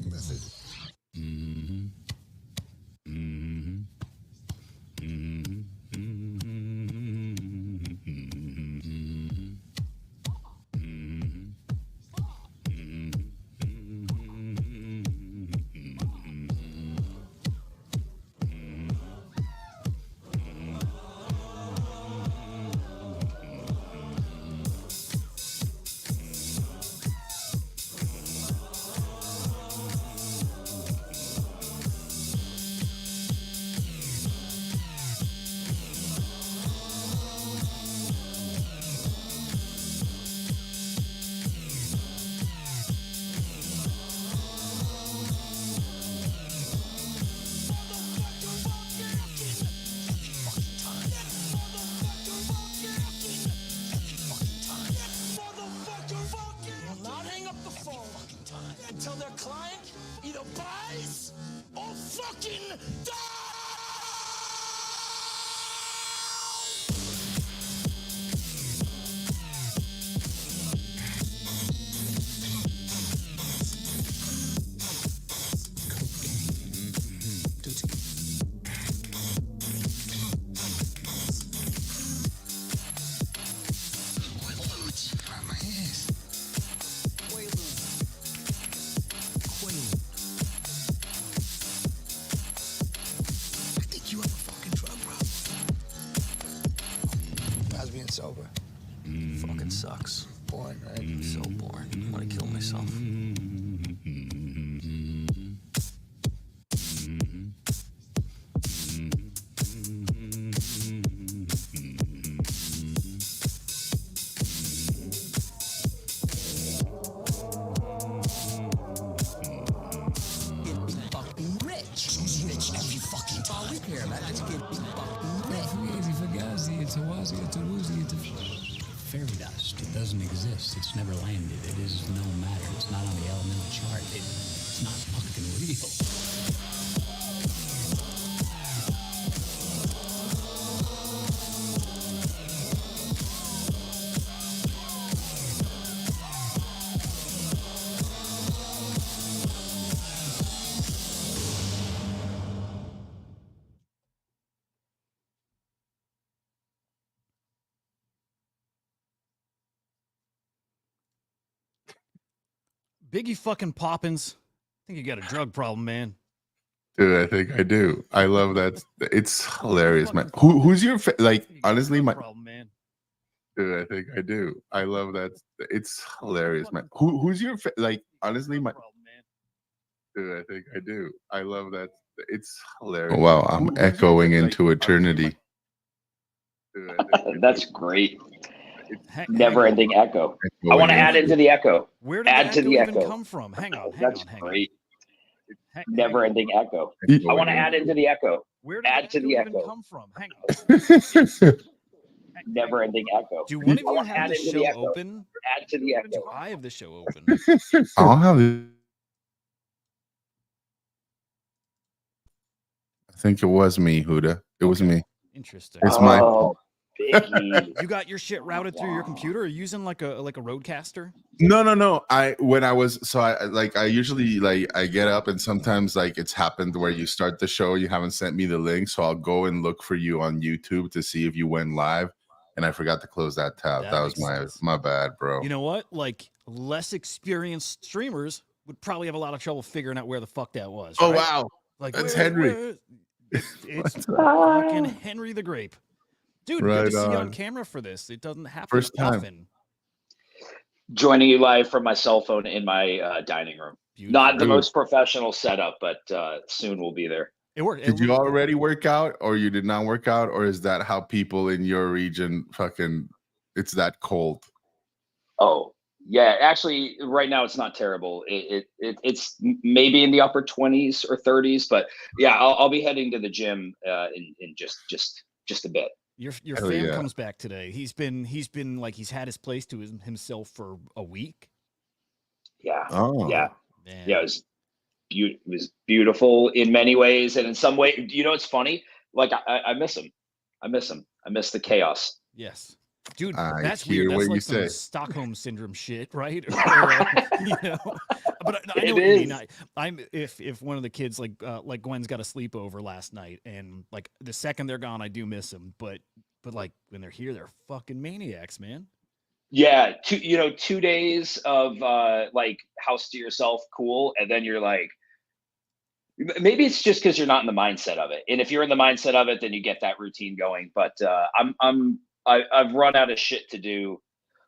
method. Mm-hmm. Mm-hmm. Mm-hmm. Until their client either buys or fucking dies! Sober. Fucking sucks. Boring, right? So boring. I want to kill myself. Fairy dust. It doesn't exist. It's never landed. It is no matter. It's not on the elemental chart. It's not fucking real. Biggie fucking Poppins. I think you got a drug problem, man. Dude, I think I do. I love that. It's hilarious, man. Who's your like? Honestly, my problem, man. Dude, I think I do. I love that. It's hilarious, man. Who's your like? Honestly, my Dude, I think I do. I love that. It's hilarious. Oh, wow, I'm echoing into eternity. That's great. Never-ending echo. I want to add into the echo. Where did add the to the echo even echo? come from? Hang on. That's great. Never-ending echo. I want to add into the echo. Where did add to the even echo? come from? Hang on. Never-ending echo. Do one of you have add the into show the echo. open? Add to the echo. Do I have the show open? I don't have it. I think it was me, Huda. It was me. Interesting. It's my fault. Biggie. You got your shit routed through your computer? Or using like a roadcaster? No. I usually like I get up and sometimes like it's happened where you start the show, you haven't sent me the link, so I'll go and look for you on YouTube to see if you went live, and I forgot to close that tab. That was my bad, bro. You know what? Like less experienced streamers would probably have a lot of trouble figuring out where the fuck that was. Oh right? wow, like that's Henry. It's fucking Henry the Grape. Dude, Right good to see you on. on camera for this. It doesn't happen First time. often. Joining you live from my cell phone in my dining room. Beautiful. Not the most professional setup, but soon we'll be there. It worked. Did you already work out, or you did not work out, or is that how people in your region fucking? It's that cold. Oh yeah, actually, right now it's not terrible. It's maybe in the upper 20s or 30s, but yeah, I'll be heading to the gym in just a bit. Your Hell fam yeah. comes back today. He's been like he's had his place to himself for a week. Yeah. Oh Yeah. Man. Yeah. It was beautiful in many ways, and in some way, you know, it's funny. Like I miss him. I miss the chaos. Yes. Dude, I that's hear weird. what That's you like some say. Stockholm syndrome shit, right? You know, but I know It what you mean. is. I'm if one of the kids like Gwen's got a sleepover last night, and like the second they're gone, I do miss them. But like when they're here, they're fucking maniacs, man. Yeah, 2 days of like house to yourself, cool, and then you're like, maybe it's just because you're not in the mindset of it. And if you're in the mindset of it, then you get that routine going. But I've run out of shit to do,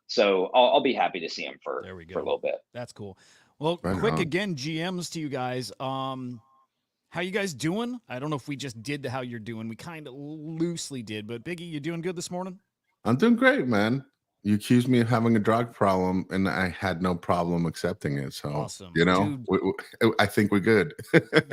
so I'll be happy to see him There we for a go. little bit. That's cool. Well, Right quick on. again, GMs to you guys. How you guys doing? I don't know if we just did the how you're doing. We kind of loosely did, but Biggie, you doing good this morning? I'm doing great, man. You accused me of having a drug problem, and I had no problem accepting it. So, Awesome, you know, I think we're good.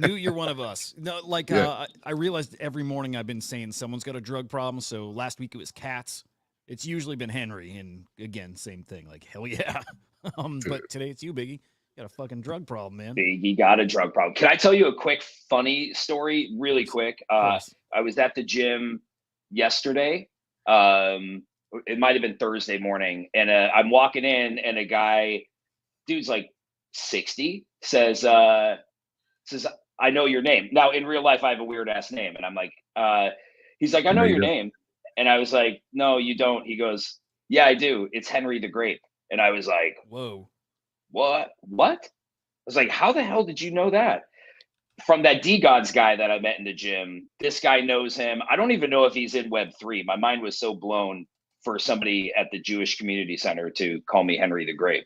Knew you're one of us. No, like Yeah. I realized every morning I've been saying someone's got a drug problem. So last week it was cats. It's usually been Henry, and again, same thing. Like hell yeah. But today it's you, Biggie. Got a fucking drug problem, man. Biggie got a drug problem. Can I tell you a quick funny story, really quick? Of course. I was at the gym yesterday. Um, it might have been Thursday morning, and I'm walking in, and a guy, dude's like 60, says, "I know your name." Now, in real life, I have a weird ass name, and I'm like, he's like, "I know your Native. name," and I was like, "No, you don't." He goes, "Yeah, I do. It's Henry the Grape," and I was like, Whoa. "What? What?" I was like, "How the hell did you know that?" From that D Gods guy that I met in the gym. This guy knows him. I don't even know if he's in Web3. My mind was so blown for somebody at the Jewish Community Center to call me Henry the Grape.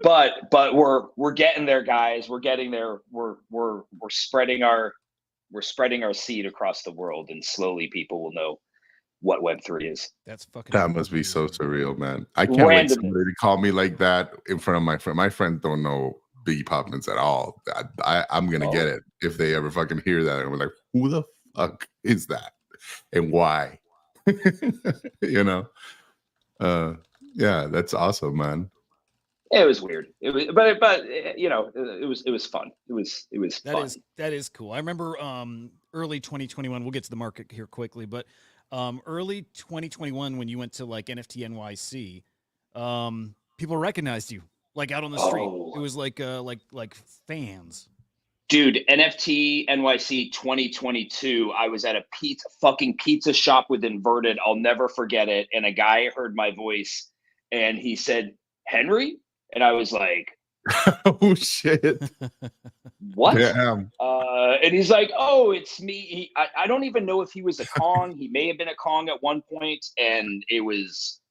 But but we're getting there, guys. We're getting there. We're spreading our seed across the world, and slowly people will know what Web3 is. That's fucking That must be so amazing. surreal, man. I can't wait Randomness. somebody to call me like that in front of my friend. My friends don't know Biggie Poppins at all. I'm gonna get Oh, it if they ever fucking hear that. And we're like, who the fuck is that? And why? You know? Yeah, that's awesome, man. it was weird. It was, but it was fun. It was fun. That is cool. I remember early 2021. We'll get to the market here quickly, but early 2021 when you went to like NFT NYC, people recognized you like out on the street. It Oh, was like fans. dude, NFT NYC 2022. I was at a fucking pizza shop with Inverted. I'll never forget it. And a guy heard my voice, and he said, "Henry," and I was like, Oh shit. "What?" Damn. And he's like, "Oh, it's me." I don't even know if he was a Kong. He may have been a Kong at one point, and it was,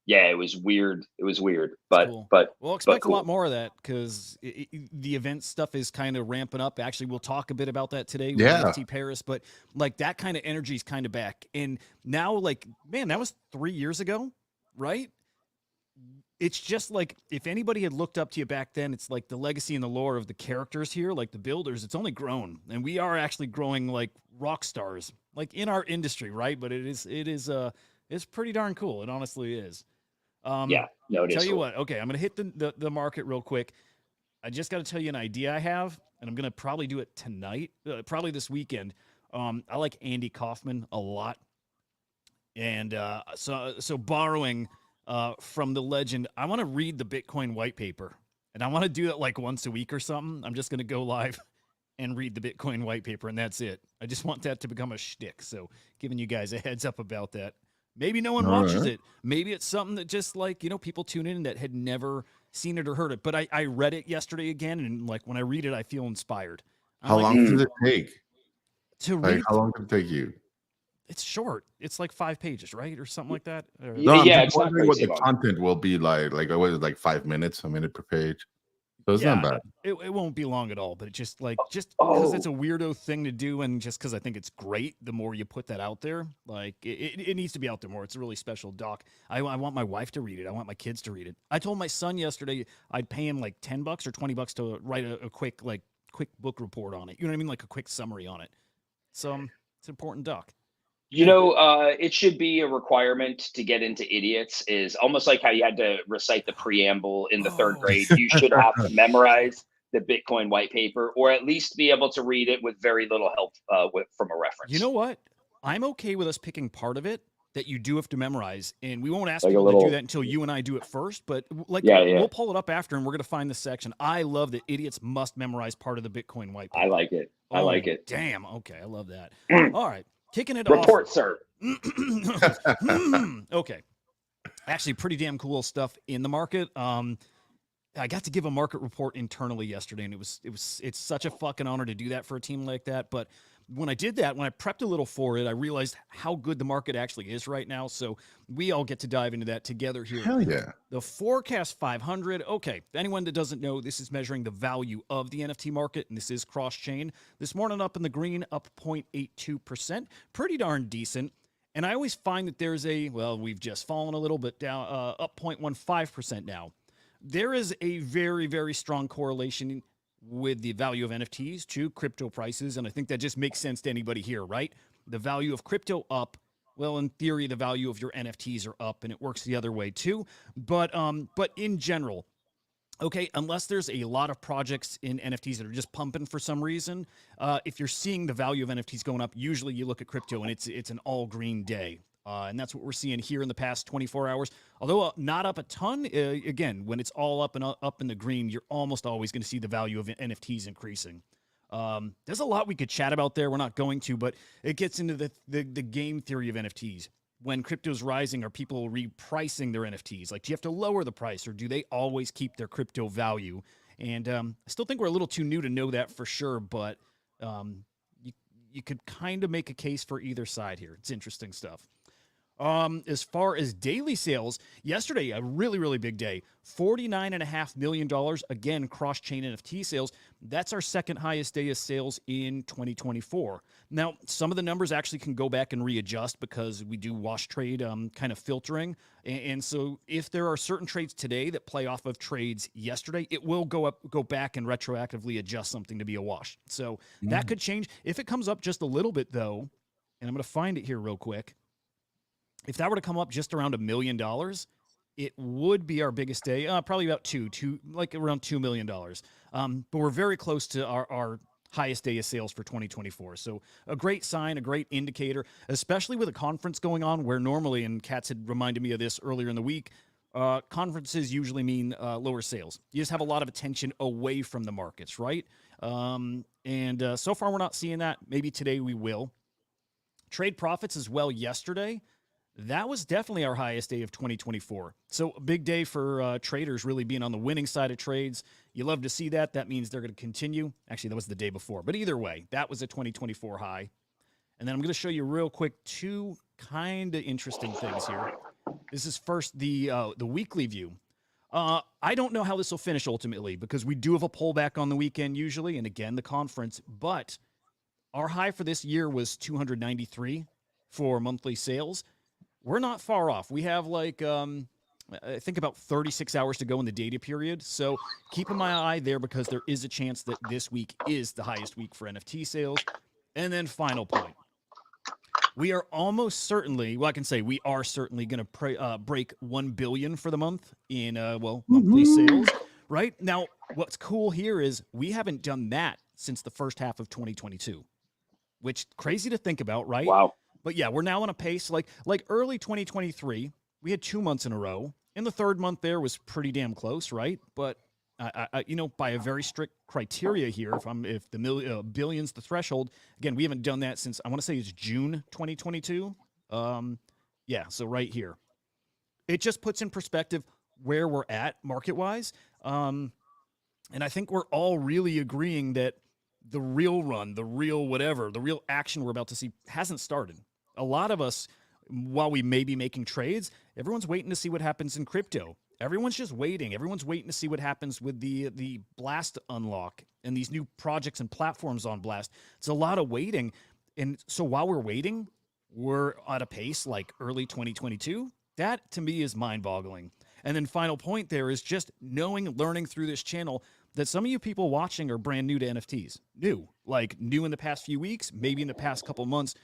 yeah, it was weird. It was weird, but Cool. but Well, but expect a cool. lot more of that because the event stuff is kind of ramping up. Actually, we'll talk a bit about that today with Yeah. NFT Paris, but like that kind of energy is kind of back. And now, like, man, that was 3 years ago, right? It's just like if anybody had looked up to you back then, it's like the legacy and the lore of the characters here, like the builders, it's only grown. And we are actually growing like rock stars, like in our industry, right? But it's pretty darn cool. It honestly is. Yeah, no, it Tell is you cool. what, okay, I'm gonna hit the market real quick. I just got to tell you an idea I have, and I'm gonna probably do it tonight, probably this weekend. I like Andy Kaufman a lot, and so borrowing from the legend, I want to read the Bitcoin white paper, and I want to do it like once a week or something. I'm just gonna go live and read the Bitcoin white paper, and that's it. I just want that to become a shtick. So giving you guys a heads up about that. Maybe no one All watches right. it. Maybe it's something that just like, people tune in that had never seen it or heard it. But I read it yesterday again, and like when I read it, I feel inspired. I'm How like, long hey, does it take? to Like, read, how long did it take you? it's short. It's like 5 pages, right? Or something like that. No, I'm Yeah, just it's not wondering what crazy the long. content will be like. Like, what is it, like 5 minutes, a minute per page? So it's Yeah, not bad. it won't be long at all, but it just because it's a Oh, weirdo thing to do, and just because I think it's great, the more you put that out there, like it needs to be out there more. It's a really special doc. I want my wife to read it. I want my kids to read it. I told my son yesterday I'd pay him like $10 or $20 to write a quick book report on it. You know what I mean, like a quick summary on it. So it's an important doc. Anyway, it should be a requirement to get into idiots. Is almost like how you had to recite the preamble in the third oh, grade. You should have to memorize the Bitcoin white paper, or at least be able to read it with very little help from a you reference. know what? I'm okay with us picking part of it. that you do have to memorize, and we won't ask Like a people little- to do that until you and I do it first. But like, Yeah, yeah. we'll pull it up after, and we're gonna find this section. I love that idiots must memorize part of the Bitcoin white paper. I like it. I like it. Damn. Okay, I love that. Mm. All right, kicking it Report, sir. Okay. Actually, pretty damn cool stuff in the market. I got to give a market report internally yesterday, and it's such a fucking honor to do that for a team like that. But when I did that, when I prepped a little for it, I realized how good the market actually is right now. So we all get to dive into that together here. Hell yeah. The forecast 500. Okay, anyone that doesn't know, this is measuring the value of the NFT market, and this is cross-chain. This morning up in the green, up 0.82%. Pretty darn decent. And I always find that there's we've just fallen a little bit down, up 0.15% now. There is a very, very strong correlation with the value of NFTs to crypto prices, and I think that just makes sense to anybody here, right? The value of crypto up, well, in theory, the value of your NFTs are up, and it works the other way too. But in general, okay, unless there's a lot of projects in NFTs that are just pumping for some reason, if you're seeing the value of NFTs going up, usually you look at crypto and it's an all green day. And that's what we're seeing here in the past 24 hours. Although not up a ton, again, when it's all up and up in the green, you're almost always going to see the value of NFTs increasing. There's a lot we could chat about there. We're not going to, but it gets into the game theory of NFTs. When crypto's rising, are people repricing their NFTs? Like, do you have to lower the price, or do they always keep their crypto value? And I still think we're a little too new to know that for sure, but you could kind of make a case for either side here. It's interesting stuff. As far as daily sales, yesterday, a really, really big day, $49.5 million, again, cross-chain NFT sales. That's our second highest day of sales in 2024. Now, some of the numbers actually can go back and readjust because we do wash trade kind of filtering. And so if there are certain trades today that play off of trades yesterday, it will go back and retroactively adjust something to be a wash. So that could change. If it comes up just a little bit, though, and I'm going to find it here real quick. If that were to come up just around $1 million, it would be our biggest day. Probably about like around $2 million. But we're very close to our highest day of sales for 2024. So a great sign, a great indicator, especially with a conference going on where normally, and Katz had reminded me of this earlier in the week, conferences usually mean lower sales. You just have a lot of attention away from the markets, right? And so far we're not seeing that. Maybe today we will. Trade profits as well yesterday. That was definitely our highest day of 2024. So a big day for traders really being on the winning side of trades. You love to see that. That means they're going to continue. Actually, that was the day before. But either way, that was a 2024 high. And then I'm going to show you real quick two kind of interesting things here. This is first the weekly view. I don't know how this will finish ultimately because we do have a pullback on the weekend usually. And again, the conference. But our high for this year was 293 for monthly sales. We're not far off. We have like, I think about 36 hours to go in the data period. So keeping my eye there because there is a chance that this week is the highest week for NFT sales. And then final point. We are almost certainly, well, I can say we are certainly going to break 1 billion for the month in, monthly sales, right? Now, what's cool here is we haven't done that since the first half of 2022, which crazy to think about, right? Wow. But yeah, we're now on a pace like early 2023. We had 2 months in a row, and the third month there was pretty damn close, right? But I by a very strict criteria here, if the billion's the threshold, again, we haven't done that since I want to say it's June 2022. Yeah, so right here, it just puts in perspective where we're at market wise, and I think we're all really agreeing that the real run, the real whatever, the real action we're about to see hasn't started. A lot of us, while we may be making trades, everyone's waiting to see what happens in crypto. Everyone's just waiting. Everyone's waiting to see what happens with the Blast unlock and these new projects and platforms on Blast. It's a lot of waiting. And so while we're waiting, we're at a pace like early 2022. That, to me, is mind-boggling. And then final point there is just learning through this channel that some of you people watching are brand new to NFTs. New in the past few weeks, maybe in the past couple months.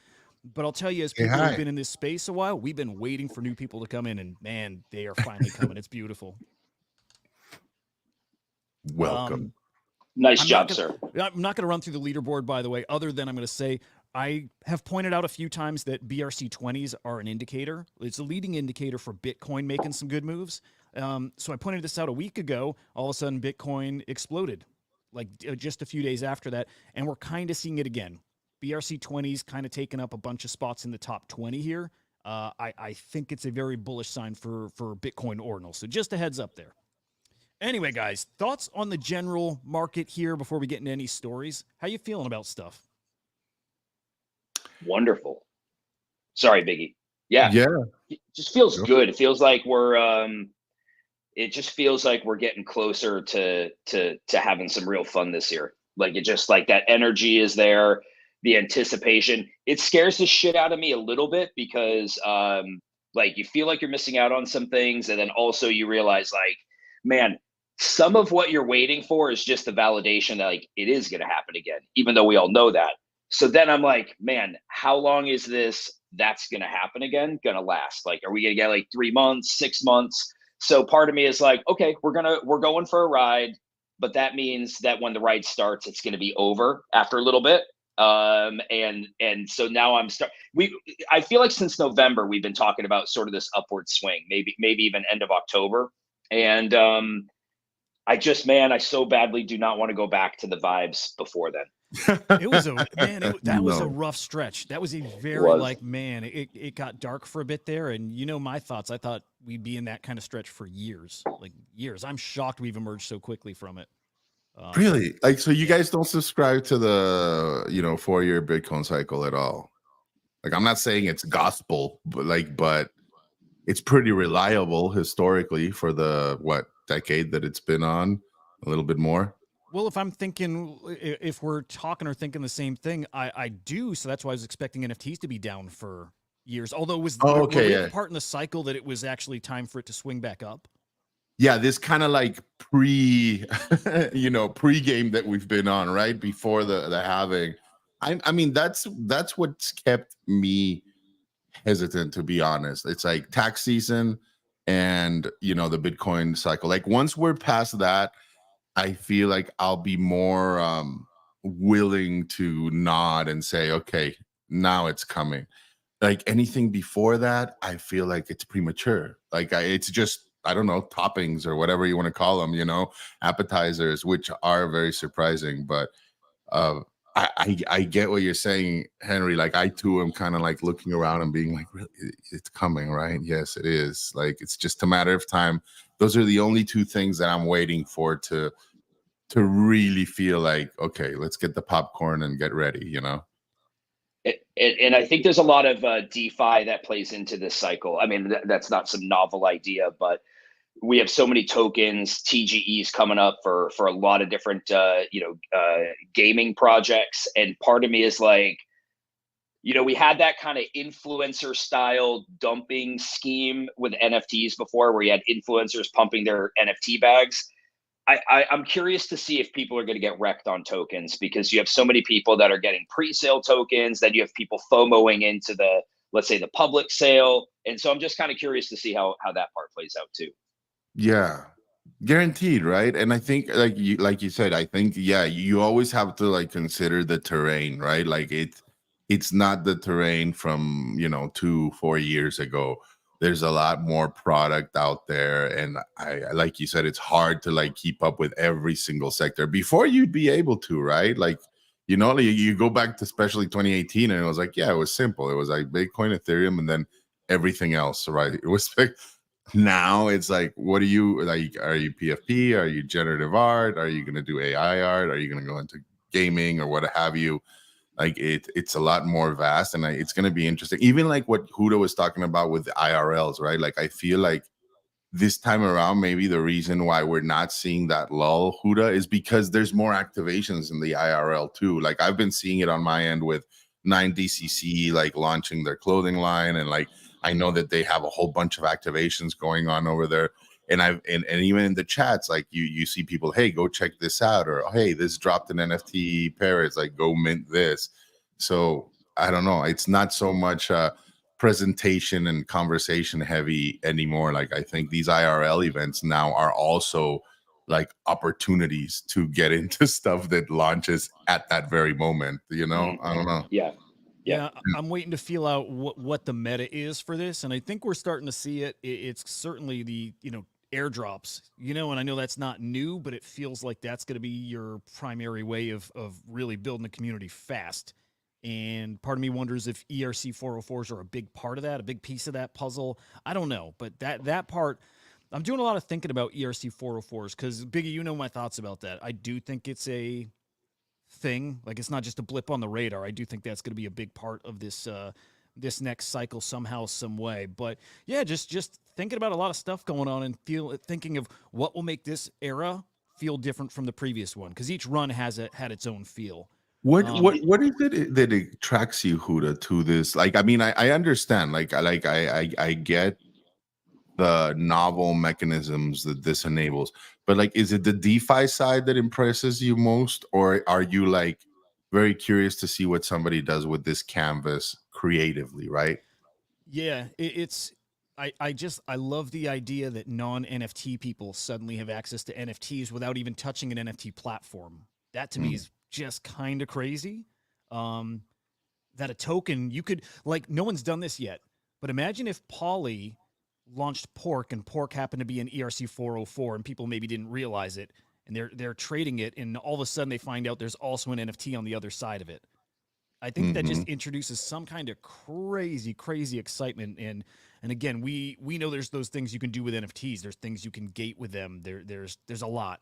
But I'll tell you, as people who've been in this space a while, we've been waiting for new people to come in, and man, they are finally coming. It's beautiful. Welcome. Nice job, sir. I'm not going to run through the leaderboard, by the way, other than I'm going to say I have pointed out a few times that BRC20s are an indicator. It's a leading indicator for Bitcoin making some good moves. So I pointed this out a week ago. All of a sudden, Bitcoin exploded, like just a few days after that, and we're kind of seeing it again. BRC20s kind of taking up a bunch of spots in the top 20 here. I think it's a very bullish sign for Bitcoin ordinals. So just a heads up there. Anyway, guys, thoughts on the general market here before we get into any stories? How you feeling about stuff? Wonderful. Sorry, Biggie. Yeah. It just feels good. It feels like it just feels like we're getting closer to having some real fun this year. Like, it just, like, that energy is there, the anticipation. It scares the shit out of me a little bit because like, you feel like you're missing out on some things, and then also you realize, like, man, some of what you're waiting for is just the validation that, like, it is going to happen again, even though we all know that. So then I'm like, man, how long is that's going to happen again going to last? Like, are we going to get like 3 months, 6 months? So part of me is like, okay, we're going for a ride, but that means that when the ride starts, it's going to be over after a little bit. And so now I feel like since November, we've been talking about sort of this upward swing, maybe even end of October. And I so badly do not want to go back to the vibes before then. It was that was a rough stretch. That was a very, like, man, it got dark for a bit there. And you know my thoughts. I thought we'd be in that kind of stretch for years, like years. I'm shocked we've emerged so quickly from it. Really? Like, so you guys don't subscribe to the 4-year Bitcoin cycle at all? Like, I'm not saying it's gospel, but it's pretty reliable historically for the decade that it's been on, a little bit more. Well, if we're talking or thinking the same thing, I do. So that's why I was expecting NFTs to be down for years. Although it was were we at the part in the cycle that it was actually time for it to swing back up. Yeah, this kind of like pregame that we've been on, right before the halving. I mean, that's what's kept me hesitant, to be honest. It's like tax season and the Bitcoin cycle. Like, once we're past that, I feel like I'll be more willing to nod and say, okay, now it's coming. Like, anything before that, I feel like it's premature. Like, it's just, I don't know, toppings or whatever you want to call them, appetizers, which are very surprising. But I get what you're saying, Henry. Like, I too am kind of like looking around and being like, really, it's coming, right? Yes, it is. Like, it's just a matter of time. Those are the only two things that I'm waiting for to really feel like, okay, let's get the popcorn and get ready, And I think there's a lot of DeFi that plays into this cycle. I mean, that's not some novel idea, but we have so many tokens, TGEs coming up for a lot of different, gaming projects. And part of me is like, we had that kind of influencer style dumping scheme with NFTs before, where you had influencers pumping their NFT bags. I'm curious to see if people are going to get wrecked on tokens, because you have so many people that are getting pre-sale tokens, then you have people FOMOing into let's say the public sale. And so I'm just kind of curious to see how that part plays out too. Yeah, guaranteed, right? And I think, like you said, I think, yeah, you always have to like consider the terrain, right? Like, it's not the terrain from 2-4 years ago. There's a lot more product out there, and I like you said, it's hard to like keep up with every single sector. Before, you'd be able to, right? Like, you go back to especially 2018, and it was like, yeah, it was simple. It was like Bitcoin, Ethereum, and then everything else, right? It was like, now it's like, what are you like? Are you PFP? Are you generative art? Are you going to do AI art? Are you going to go into gaming or what have you? Like, it's a lot more vast, and it's going to be interesting. Even like what Huda was talking about with the IRLs, right? Like, I feel like this time around, maybe the reason why we're not seeing that lull, Huda, is because there's more activations in the IRL too. Like, I've been seeing it on my end with 9DCC, like launching their clothing line, and like, I know that they have a whole bunch of activations going on over there. And and even in the chats, like you see people, hey, go check this out, or hey, this dropped an NFT pair. It's like, go mint this. So I don't know. It's not so much presentation and conversation heavy anymore. Like, I think these IRL events now are also like opportunities to get into stuff that launches at that very moment. I don't know. Yeah. Yeah, I'm waiting to feel out what the meta is for this, and I think we're starting to see it. It's certainly the airdrops, and I know that's not new, but it feels like that's going to be your primary way of really building a community fast. And part of me wonders if ERC 404s are a big part of that, a big piece of that puzzle. I don't know, but that part, I'm doing a lot of thinking about ERC 404s because Biggie, you know my thoughts about that. I do think it's a thing. Like it's not just a blip on the radar. I do think that's going to be a big part of this this next cycle somehow, some way. But yeah, just thinking about a lot of stuff going on and thinking of what will make this era feel different from the previous one because each run had its own feel. What is it that attracts you, Huda, to this? Like, I mean, I understand. I get the novel mechanisms that this enables, but like, is it the DeFi side that impresses you most, or are you like very curious to see what somebody does with this canvas creatively, right? Yeah, I love the idea that non-NFT people suddenly have access to NFTs without even touching an NFT platform. That to me is just kind of crazy. That a token you could like no one's done this yet, but imagine if Poly launched Pork and Pork happened to be an ERC 404 and people maybe didn't realize it and they're trading it and all of a sudden they find out there's also an NFT on the other side of it. I think that just introduces some kind of crazy excitement and again we know there's those things you can do with NFTs. There's things you can gate with them. There's a lot.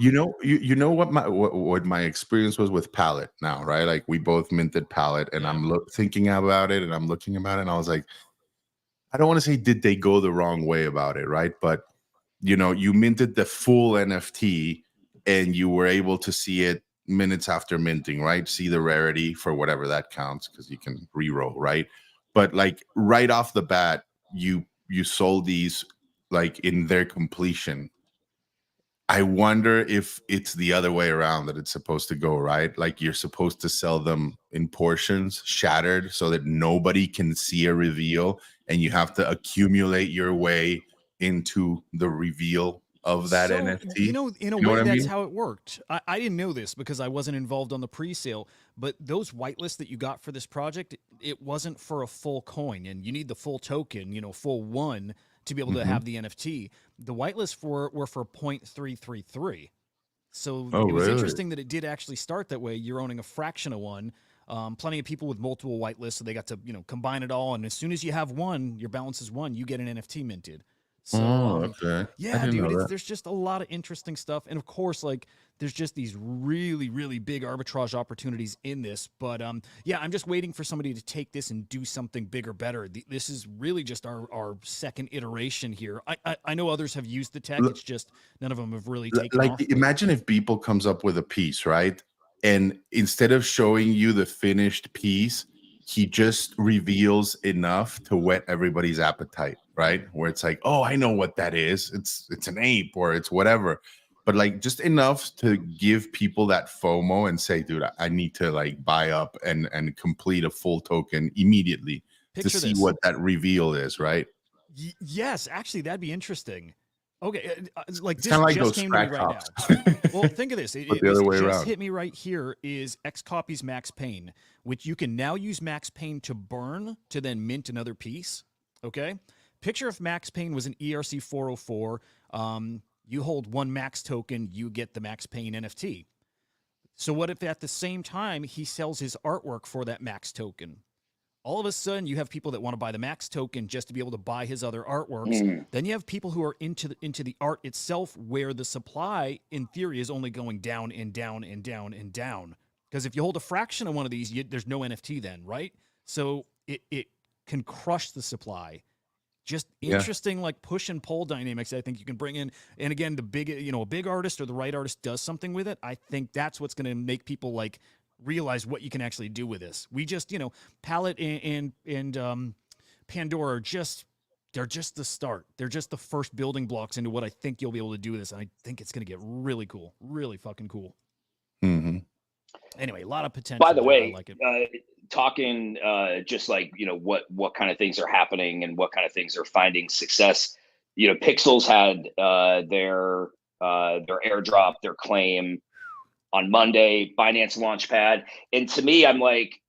You know what my experience was with Palette now, right? Like we both minted Palette, and I'm thinking about it, and I'm looking about it, and I was like, I don't want to say did they go the wrong way about it, right? But you minted the full NFT, and you were able to see it minutes after minting, right? See the rarity for whatever that counts because you can reroll, right? But like right off the bat, you sold these like in their completion. I wonder if it's the other way around that it's supposed to go, right? Like you're supposed to sell them in portions, shattered, so that nobody can see a reveal, and you have to accumulate your way into the reveal of that NFT. In a way, that's how it worked. I didn't know this because I wasn't involved on the pre-sale, but those whitelists that you got for this project, it wasn't for a full coin, and you need the full token, full one, to be able to have the NFT. The whitelists were for 0.333. So it was interesting that it did actually start that way. You're owning a fraction of one. Plenty of people with multiple whitelists, so they got to combine it all. And as soon as you have one, your balance is one, you get an NFT minted. So yeah, dude, there's just a lot of interesting stuff, and of course, like there's just these really big arbitrage opportunities in this. But yeah, I'm just waiting for somebody to take this and do something bigger, better. This is really just our second iteration here. I know others have used the tech. It's just none of them have really taken off. Imagine if Beeple comes up with a piece, right? And instead of showing you the finished piece, he just reveals enough to whet everybody's appetite, right? Where it's like, oh, I know what that is. It's an ape or it's whatever. But like just enough to give people that FOMO and say, dude, I need to like buy up and complete a full token immediately to see what that reveal is, right? Yes, actually, that'd be interesting. Okay, like it's this like just came to me right now. Well, think of this. The other way just around. Hit me right here is X copies Max Payne, which you can now use Max Payne to burn to then mint another piece. Okay? Picture if Max Payne was an ERC 404. You hold one Max token, you get the Max Payne NFT. So what if at the same time he sells his artwork for that Max token? All of a sudden, you have people that want to buy the Max token just to be able to buy his other artworks. Then you have people who are into the art itself, where the supply, in theory, is only going down and down and down and down. Because if you hold a fraction of one of these, there's no NFT then, right? So it can crush the supply. Just interesting, like push and pull dynamics. I think you can bring in, and again, the big, a big artist or the right artist does something with it. I think that's what's going to make people like realize what you can actually do with this. We just, Palette and Pandora they're just the start. They're just the first building blocks into what I think you'll be able to do with this. And I think it's going to get really cool, really fucking cool. Anyway, a lot of potential. By the way, I like it. Talking just like, what kind of things are happening and what kind of things are finding success. Pixels had their airdrop, their claim on Monday, Binance Launchpad. And to me, I'm like,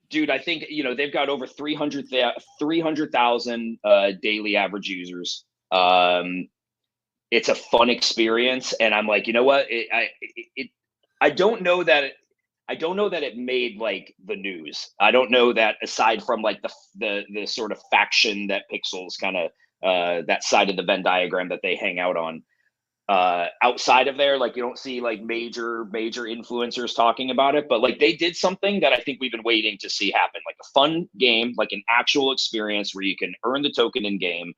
Dude, I think, they've got over 300,000 daily average users. It's a fun experience, and I'm like, you know what? I don't know that it made like the news. I don't know that, aside from like the sort of faction that Pixels kind of that side of the Venn diagram that they hang out on. Outside of there, like, you don't see like major influencers talking about it, but like they did something that I think we've been waiting to see happen, like a fun game, like an actual experience where you can earn the token in game.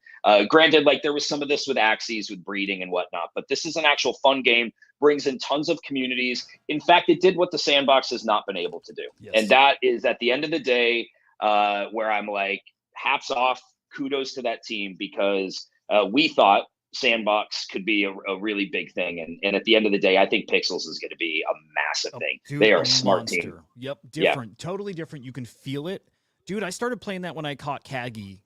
Granted, like there was some of this with Axes, with breeding and whatnot, but this is an actual fun game, brings in tons of communities. In fact, it did what the sandbox has not been able to do. Yes. And that is, at the end of the day, where I'm like, hats off, kudos to that team, because we thought sandbox could be a really big thing, and at the end of the day, I think Pixels is going to be a massive thing. Dude, they are a a smart monster. team. Yep, different, totally different. You can feel it, dude. I started playing that when I caught Kagi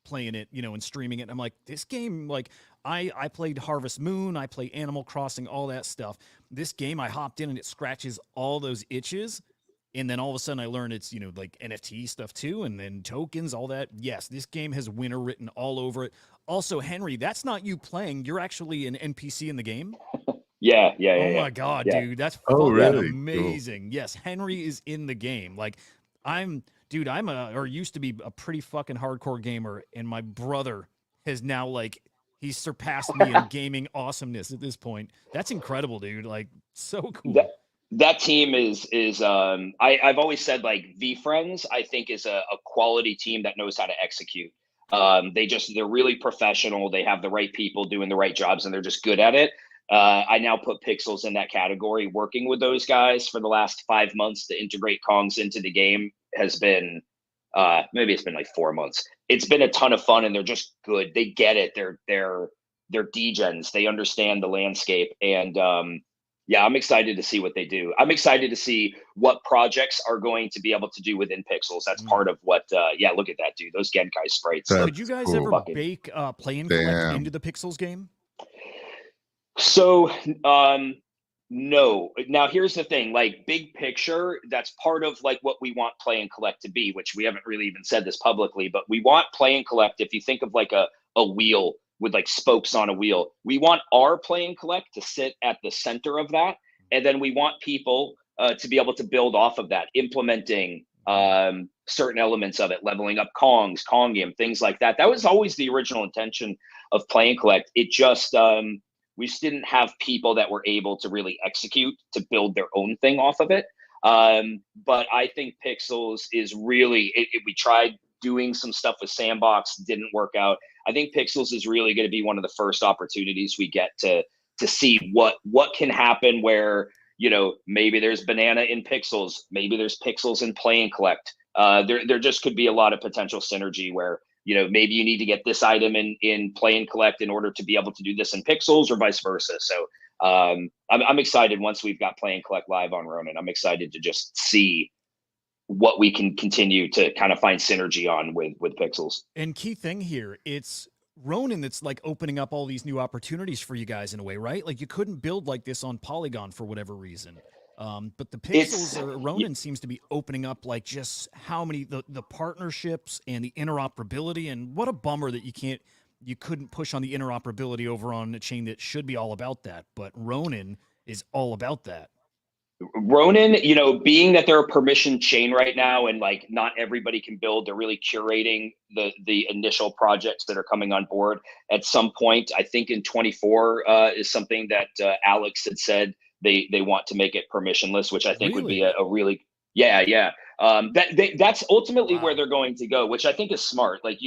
playing it, and streaming it. And I'm like, this game, like I played Harvest Moon, I played Animal Crossing, all that stuff. This game, I hopped in and it scratches all those itches. And then all of a sudden I learned it's, like NFT stuff too. And then tokens, all that. Yes, this game has winner written all over it. Also, Henry, that's not you playing. You're actually an NPC in the game. Yeah. Oh my God, dude. That's really amazing. Cool. Yes, Henry is in the game. Like, used to be a pretty fucking hardcore gamer. And my brother has now, like, he's surpassed me in gaming awesomeness at this point. That's incredible, dude. Like, so cool. That team is I've always said, like, VFriends, I think, is a quality team that knows how to execute. They're really professional. They have the right people doing the right jobs, and they're just good at it. I now put Pixels in that category. Working with those guys for the last 5 months to integrate Kongs into the game has been, maybe it's been like 4 months. It's been a ton of fun, and they're just good. They get it. They're degens. They understand the landscape, and yeah, I'm excited to see what they do. I'm excited to see what projects are going to be able to do within Pixels. That's part of what, look at that, dude. Those Genkai sprites. Did you guys ever bake Play and Collect into the Pixels game? So, no. Now, here's the thing, like, big picture, that's part of like what we want Play and Collect to be, which we haven't really even said this publicly, but we want Play and Collect, if you think of like a wheel with like spokes on a wheel, we want our Play and Collect to sit at the center of that. And then we want people to be able to build off of that, implementing certain elements of it, leveling up Kongs, Kongium, things like that. That was always the original intention of Play and Collect. It just, we just didn't have people that were able to really execute to build their own thing off of it. But I think Pixels is really, we tried doing some stuff with Sandbox, didn't work out. I think Pixels is really going to be one of the first opportunities we get to see what can happen where, maybe there's Banana in Pixels, maybe there's Pixels in Play and Collect. There just could be a lot of potential synergy where, maybe you need to get this item in Play and Collect in order to be able to do this in Pixels, or vice versa. So I'm excited once we've got Play and Collect live on Ronin. I'm excited to just see what we can continue to kind of find synergy on with Pixels. And key thing here, it's Ronin that's like opening up all these new opportunities for you guys in a way, right? Like, you couldn't build like this on Polygon for whatever reason. But the Pixels or Ronin seems to be opening up like just how many the partnerships and the interoperability, and what a bummer that you couldn't push on the interoperability over on a chain that should be all about that. But Ronin is all about that. Ronin, being that they're a permission chain right now, and like not everybody can build, they're really curating the initial projects that are coming on board. At some point, I think in 24 is something that Alex had said they want to make it permissionless, which I think would be a really, that's ultimately where they're going to go, which I think is smart. Like,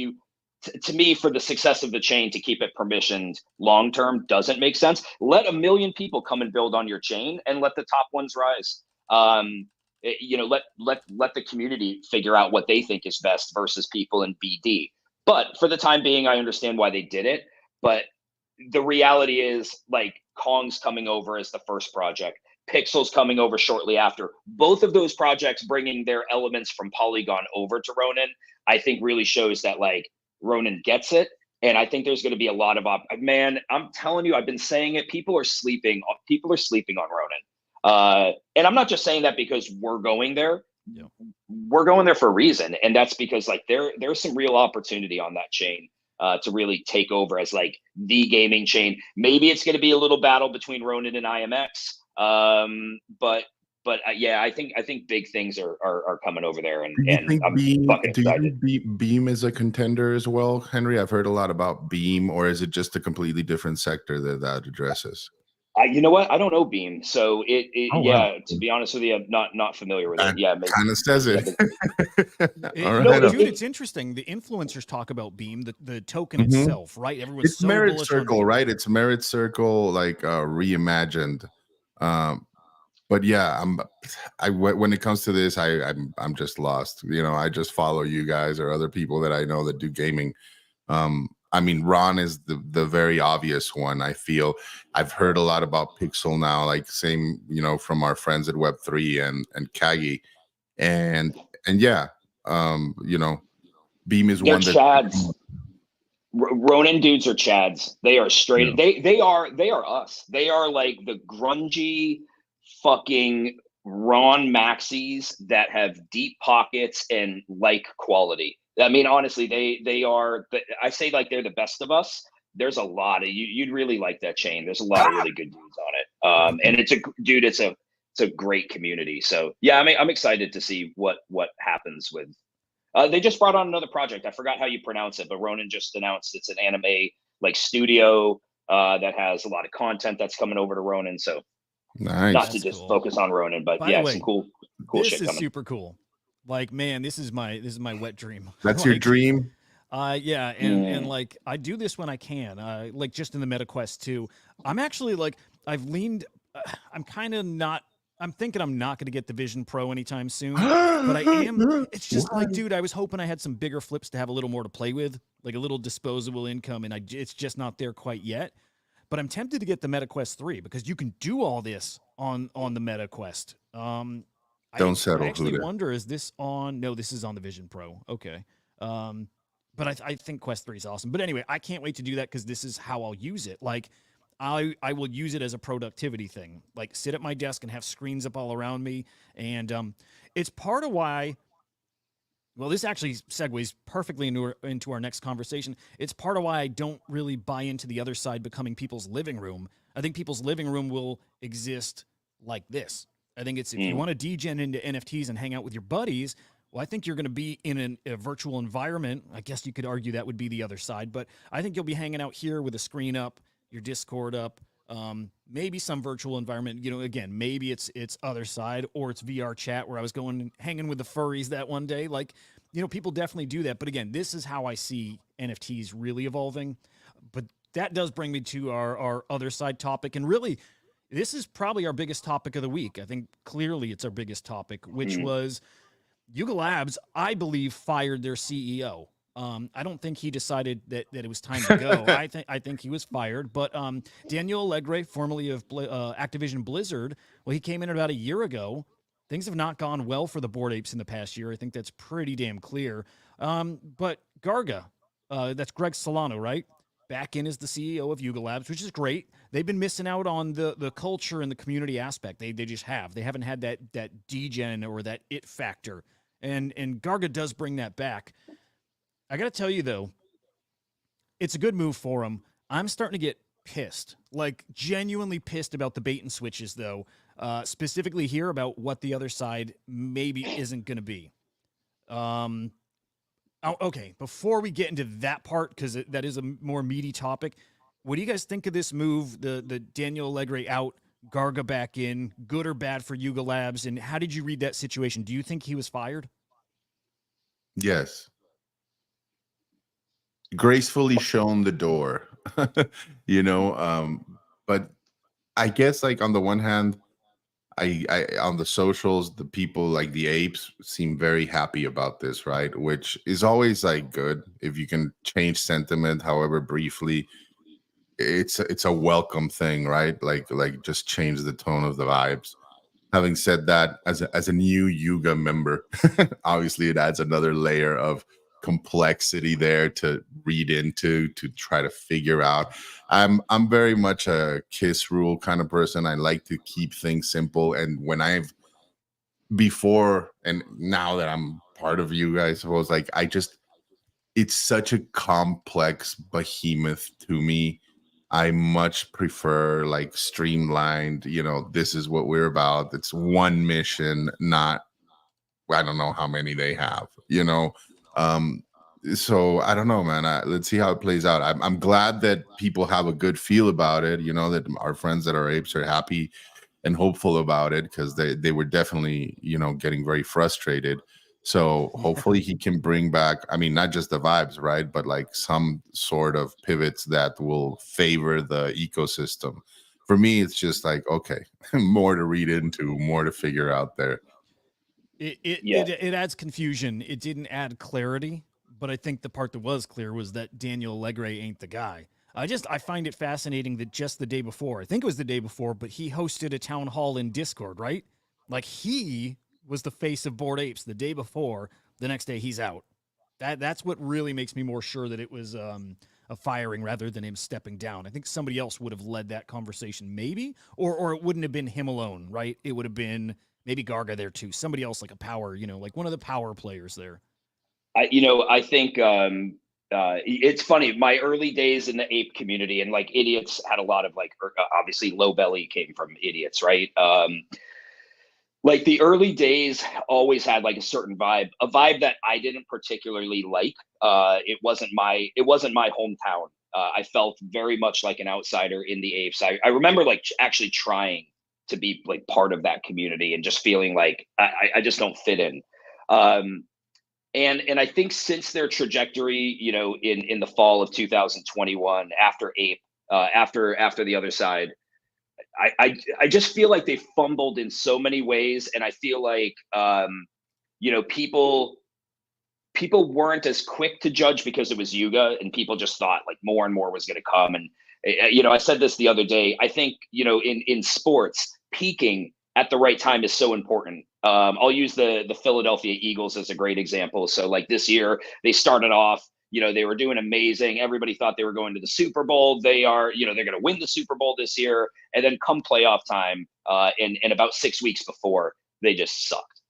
to me, for the success of the chain, to keep it permissioned long term doesn't make sense. Let 1 million people come and build on your chain, and let the top ones rise. Let the community figure out what they think is best versus people in BD. But for the time being, I understand why they did it. But the reality is, like, Kong's coming over as the first project, Pixel's coming over shortly after. Both of those projects bringing their elements from Polygon over to Ronin, I think really shows that, like, Ronin gets it. And I think there's going to be a lot of man, I'm telling you, I've been saying it. People are sleeping on Ronin. And I'm not just saying that because we're going there. we're going there for a reason, and that's because like there's some real opportunity on that chain to really take over as like the gaming chain. Maybe it's going to be a little battle between Ronin and IMX, but yeah, I think big things are coming over there, and Do you think I'm Beam? fucking Do you excited. think Beam is a contender as well, Henry? I've heard a lot about Beam, or is it just a completely different sector that addresses? You know what? I don't know Beam, so Oh wow, yeah. To be honest with you, I'm not familiar with it. that Yeah, maybe. kind of says Yeah, it. All You know, right. dude, it's interesting. The influencers talk about Beam, the token Mhm. itself, right? Everyone's It's so Merit bullish on Circle, Beam. right? It's Merit Circle, like reimagined. But yeah, when it comes to this, I'm just lost. You know, I just follow you guys or other people that I know that do gaming. I mean, Ron is the very obvious one. I feel I've heard a lot about Pixel now, like same, you know, from our friends at Web3 and Kagi, and yeah, you know, Beam is they're one that. Chads. Ronin dudes are Chads. They are straight. Yeah. They are us. They are like the grungy fucking Ron Maxis that have deep pockets and like quality. I mean, honestly, they are. I say like they're the best of us. There's a lot of you'd really like that chain. There's a lot of really good dudes on it. And it's a great community. So yeah, I'm excited to see what happens with. They just brought on another project. I forgot how you pronounce it, but Ronin just announced it's an anime like studio that has a lot of content that's coming over to Ronin. So Nice. not That's to just cool. focus on Ronin, but By yeah, the way, some cool this shit is coming. super cool. Like, man, this is my wet dream. That's your Like, dream. yeah, and like I do this when I can. Like just in the MetaQuest 2. I'm actually like I've leaned. I'm kind of not. I'm thinking I'm not going to get the Vision Pro anytime soon, but I am. It's just like, dude, I was hoping I had some bigger flips to have a little more to play with, like a little disposable income, and it's just not there quite yet. But I'm tempted to get the MetaQuest 3 because you can do all this on the MetaQuest. Don't I settle, actually Huda. wonder, is this on? No, this is on the Vision Pro. Okay. But I think Quest 3 is awesome. But anyway, I can't wait to do that because this is how I'll use it. Like, I will use it as a productivity thing. Like, sit at my desk and have screens up all around me. And it's part of why. Well, this actually segues perfectly into our next conversation. It's part of why I don't really buy into the other side becoming people's living room. I think people's living room will exist like this. I think it's if you want to degen into NFTs and hang out with your buddies, well, I think you're going to be in a virtual environment. I guess you could argue that would be the other side, but I think you'll be hanging out here with a screen up, your Discord up, maybe some virtual environment. You know, again, maybe it's other side or it's VR chat where I was going hanging with the furries that one day. Like, you know, people definitely do that. But again, this is how I see NFTs really evolving. But that does bring me to our other side topic, and really, this is probably our biggest topic of the week. I think clearly it's our biggest topic, which was Yuga Labs, I believe, fired their CEO. I don't think he decided that it was time to go. I think he was fired. But Daniel Allegre, formerly of Activision Blizzard, well, he came in about a year ago. Things have not gone well for the Bored Apes in the past year. I think that's pretty damn clear. But Garga, that's Greg Solano, right? Back in as the CEO of Yuga Labs, which is great. They've been missing out on the culture and the community aspect. They just have. They haven't had that degen or that it factor. And Garga does bring that back. I got to tell you, though, it's a good move for him. I'm starting to get pissed, like genuinely pissed about the bait and switches, though, specifically here about what the other side maybe isn't going to be. Okay, before we get into that part, because that is a more meaty topic, what do you guys think of this move, the Daniel Allegre out, Garga back in, good or bad for Yuga Labs, and how did you read that situation? Do you think he was fired? Yes. Gracefully shown the door. You know, but I guess like on the one hand, I on the socials, the people like the apes seem very happy about this, right? Which is always like good if you can change sentiment, however briefly. It's a welcome thing, right? Like just change the tone of the vibes. Having said that, as a new Yuga member, obviously it adds another layer of complexity there to read into, to try to figure out. I'm very much a KISS rule kind of person. I like to keep things simple, and when I've before and now that I'm part of you guys, I suppose, like it's such a complex behemoth to me. I much prefer like streamlined, this is what we're about. It's one mission, not I don't know how many they have. Um, so I don't know, man. Let's see how it plays out. I'm glad that people have a good feel about it. That our friends that are apes are happy and hopeful about it, because they were definitely getting very frustrated. So hopefully he can bring back, I mean, not just the vibes, right, but like some sort of pivots that will favor the ecosystem. For me, it's just like, okay, more to read into, more to figure out there. It adds confusion. It didn't add clarity, but I think the part that was clear was that Daniel Allegre ain't the guy. I find it fascinating that just the day before, I think it was the day before, but he hosted a town hall in Discord, right? Like he was the face of Bored Apes the day before. The next day he's out. That's what really makes me more sure that it was a firing rather than him stepping down. I think somebody else would have led that conversation, maybe, or it wouldn't have been him alone, right? It would have been maybe Garga there too. Somebody else like a power, like one of the power players there. I think it's funny. My early days in the ape community, and like idiots had a lot of like, obviously Low Belly came from idiots, right? Like the early days always had like a certain vibe, a vibe that I didn't particularly like. It wasn't my hometown. I felt very much like an outsider in the apes. I remember like actually trying to be like part of that community and just feeling like I just don't fit in. And I think since their trajectory, in the fall of 2021, after Ape, after the other side, I just feel like they fumbled in so many ways, and I feel like people weren't as quick to judge because it was Yuga, and people just thought like more and more was going to come. And I said this the other day. I think in sports, peaking at the right time is so important. I'll use the Philadelphia Eagles as a great example. So like this year, they started off, they were doing amazing. Everybody thought they were going to the Super Bowl. They're going to win the Super Bowl this year. And then come playoff time, and about 6 weeks before, they just sucked.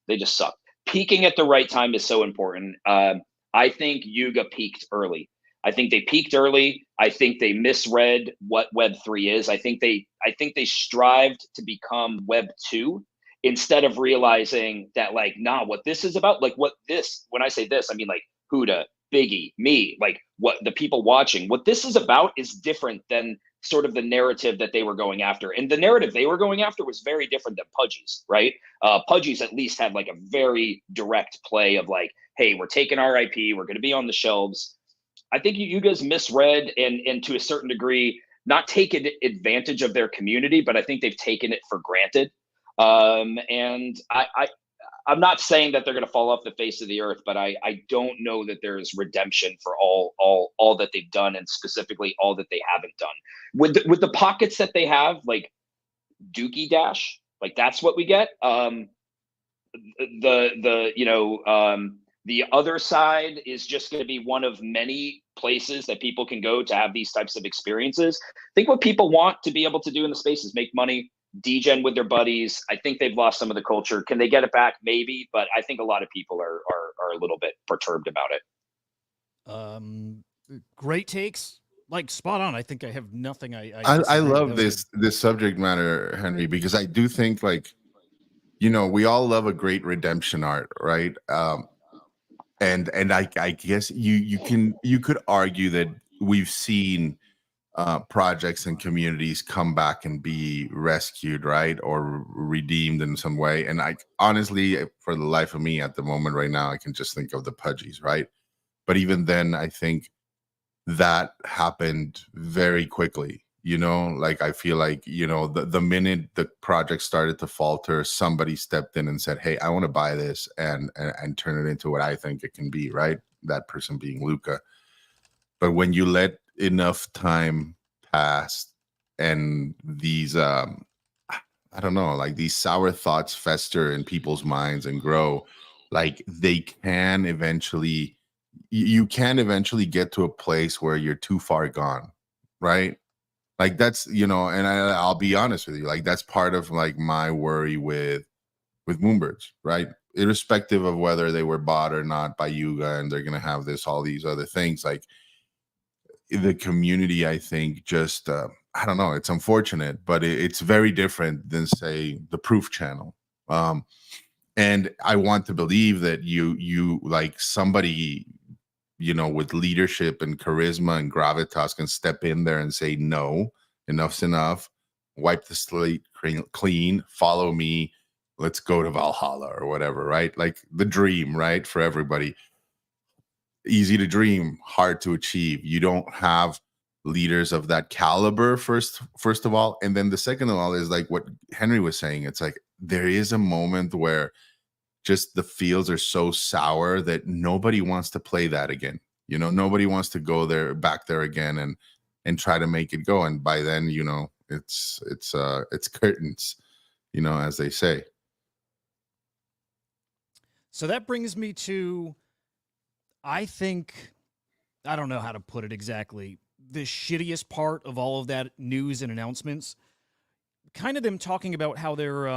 Peaking at the right time is so important. I think Yuga peaked early. I think they peaked early. I think they misread what Web3 is. I think they strived to become Web2 instead of realizing that like, nah, what this is about, like when I say this, I mean like Huda, Biggie, me, like what the people watching, what this is about is different than sort of the narrative that they were going after. And the narrative they were going after was very different than Pudgy's, right? Pudgy's at least had like a very direct play of like, hey, we're taking our IP, we're going to be on the shelves. I think you guys misread and to a certain degree, not taken advantage of their community, but I think they've taken it for granted. And I'm not saying that they're going to fall off the face of the earth, but I don't know that there's redemption for all that they've done, and specifically all that they haven't done. With the pockets that they have, like Dookie Dash, like that's what we get. The other side is just going to be one of many places that people can go to have these types of experiences. I think what people want to be able to do in the space is make money, degen with their buddies. I think they've lost some of the culture. Can they get it back? Maybe, but I think a lot of people are a little bit perturbed about it. Great takes, like spot on. I think I have nothing. I love this subject matter, Henry, because I do think like, we all love a great redemption art, right? And I guess you could argue that we've seen projects and communities come back and be rescued, right, or redeemed in some way. And I honestly, for the life of me at the moment right now, I can just think of the Pudgies, right? But even then, I think that happened very quickly. Like I feel like the minute the project started to falter, somebody stepped in and said, hey, I want to buy this and turn it into what I think it can be, right? That person being Luca. But when you let enough time pass and these I don't know, like these sour thoughts fester in people's minds and grow, like they can eventually you can eventually get to a place where you're too far gone, right? Like that's, and I'll be honest with you, like that's part of like my worry with with Moonbirds, right? Irrespective of whether they were bought or not by Yuga, and they're gonna have all these other things. Like the community, I think, just I don't know. It's unfortunate, but it's very different than, say, the Proof channel. And I want to believe that you like somebody, with leadership and charisma and gravitas can step in there and say, no, enough's enough. Wipe the slate clean. Follow me. Let's go to Valhalla or whatever, right? Like the dream, right? For everybody. Easy to dream, hard to achieve. You don't have leaders of that caliber, first of all. And then the second of all is like what Henry was saying. It's like there is a moment where just the fields are so sour that nobody wants to play that again. Nobody wants to go back there again and try to make it go. And by then, it's curtains, as they say. So that brings me to, I think, I don't know how to put it exactly, the shittiest part of all of that news and announcements, kind of them talking about how they're,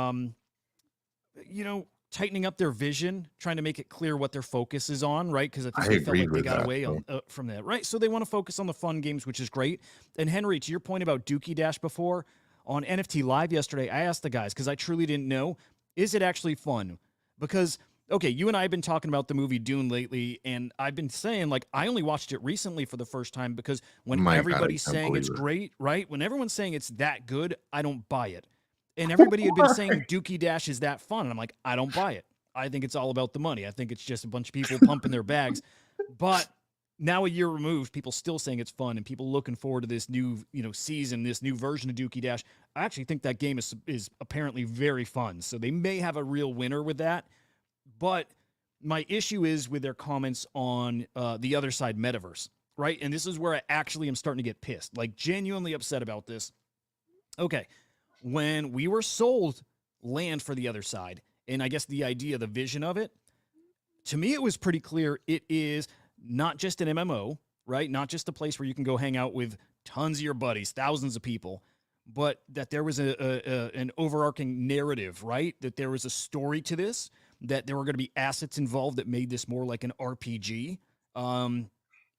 tightening up their vision, trying to make it clear what their focus is on, right? Because I think they felt like they got away from that, right? So they want to focus on the fun games, which is great. And Henry, to your point about Dookie Dash before, on NFT Live yesterday, I asked the guys, because I truly didn't know, is it actually fun? Because, okay, you and I have been talking about the movie Dune lately, and I've been saying, like, I only watched it recently for the first time because when everybody's saying it's great, right? When everyone's saying it's that good, I don't buy it. And everybody had been saying Dookie Dash is that fun. And I'm like, I don't buy it. I think it's all about the money. I think it's just a bunch of people pumping their bags. But now, a year removed, people still saying it's fun and people looking forward to this new, season, this new version of Dookie Dash. I actually think that game is apparently very fun. So they may have a real winner with that. But my issue is with their comments on the other side metaverse, right? And this is where I actually am starting to get pissed, like genuinely upset about this. Okay. When we were sold land for the other side, and I guess the idea, the vision of it, to me, it was pretty clear it is not just an MMO, right? Not just a place where you can go hang out with tons of your buddies, thousands of people, but that there was an overarching narrative, right? That there was a story to this, that there were going to be assets involved that made this more like an RPG.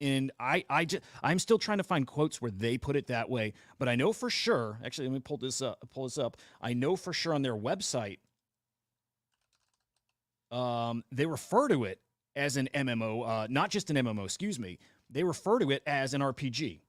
And I'm still trying to find quotes where they put it that way, but I know for sure, actually, let me pull this up. I know for sure on their website, they refer to it as an MMO, not just an MMO, excuse me. They refer to it as an RPG.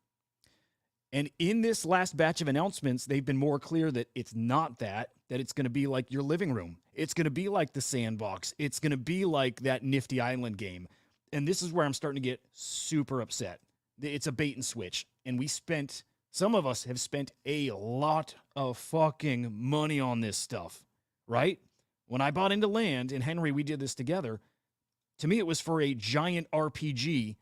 And in this last batch of announcements, they've been more clear that it's not that it's going to be like your living room. It's going to be like the sandbox. It's going to be like that Nifty Island game. And this is where I'm starting to get super upset. It's a bait and switch. And some of us have spent a lot of fucking money on this stuff, right? When I bought into land, and Henry, we did this together, to me, it was for a giant RPG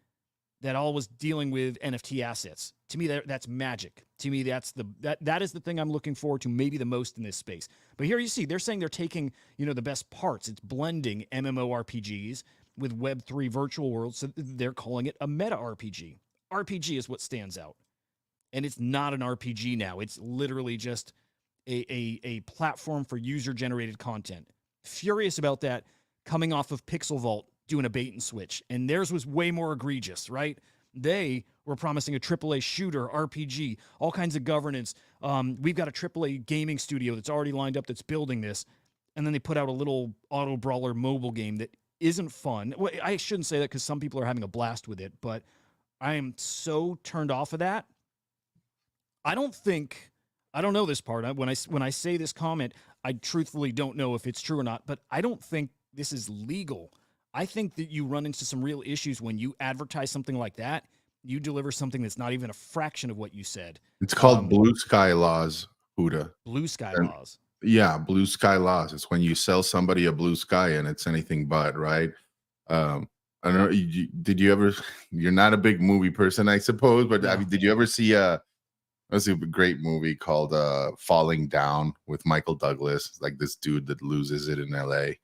that all was dealing with NFT assets. To me, that's magic. To me, that is the thing I'm looking forward to maybe the most in this space. But here you see, they're saying they're taking, the best parts. It's blending MMORPGs with Web3 virtual worlds, so they're calling it a meta RPG. RPG is what stands out. And it's not an RPG now. It's literally just a platform for user-generated content. Furious about that, coming off of Pixel Vault doing a bait and switch. And theirs was way more egregious, right? They were promising a AAA shooter, RPG, all kinds of governance. We've got a AAA gaming studio that's already lined up that's building this. And then they put out a little auto brawler mobile game that isn't fun. Well, I shouldn't say that because some people are having a blast with it, but I am so turned off of that. I don't know this part. When I say this comment, I truthfully don't know if it's true or not, but I don't think this is legal. I think that you run into some real issues when you advertise something like that. You deliver something that's not even a fraction of what you said. It's called blue sky laws, Huda. Blue sky laws. Yeah, blue sky laws. It's when you sell somebody a blue sky and it's anything but, right? I don't know. Did you ever? You're not a big movie person, I suppose, but No. did you ever see That's a great movie called Falling Down with Michael Douglas, like this dude that loses it in LA.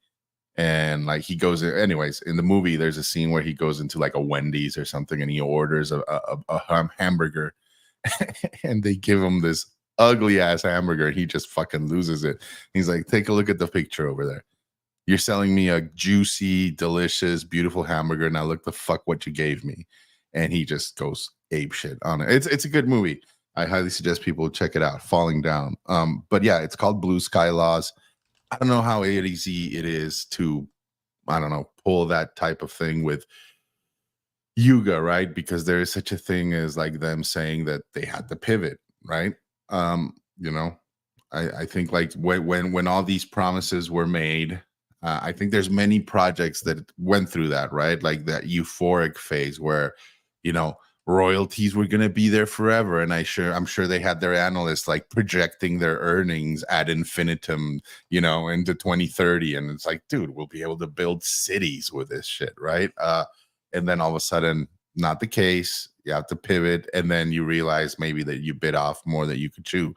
And like he goes in, anyways, in the movie, there's a scene where he goes into like a Wendy's or something and he orders a hamburger and they give him this ugly ass hamburger. He just fucking loses it. He's like, take a look at the picture over there. You're selling me a juicy, delicious, beautiful hamburger. Now look the fuck what you gave me. And he just goes ape shit on it. It's a good movie. I highly suggest people check it out. Falling Down. But yeah, it's called Blue Sky Laws. I don't know how easy it is to, I don't know, pull that type of thing with Yuga, right? Because there is such a thing as like them saying that they had to pivot, right? You know, I think like when all these promises were made, I think there's many projects that went through that, right? Like that euphoric phase where, you know, royalties were gonna be there forever, and I'm sure they had their analysts like projecting their earnings ad infinitum, you know, into 2030, and it's like, dude, we'll be able to build cities with this shit, right? And then all of a sudden, not the case. You have to pivot, and then you realize maybe that you bit off more than you could chew.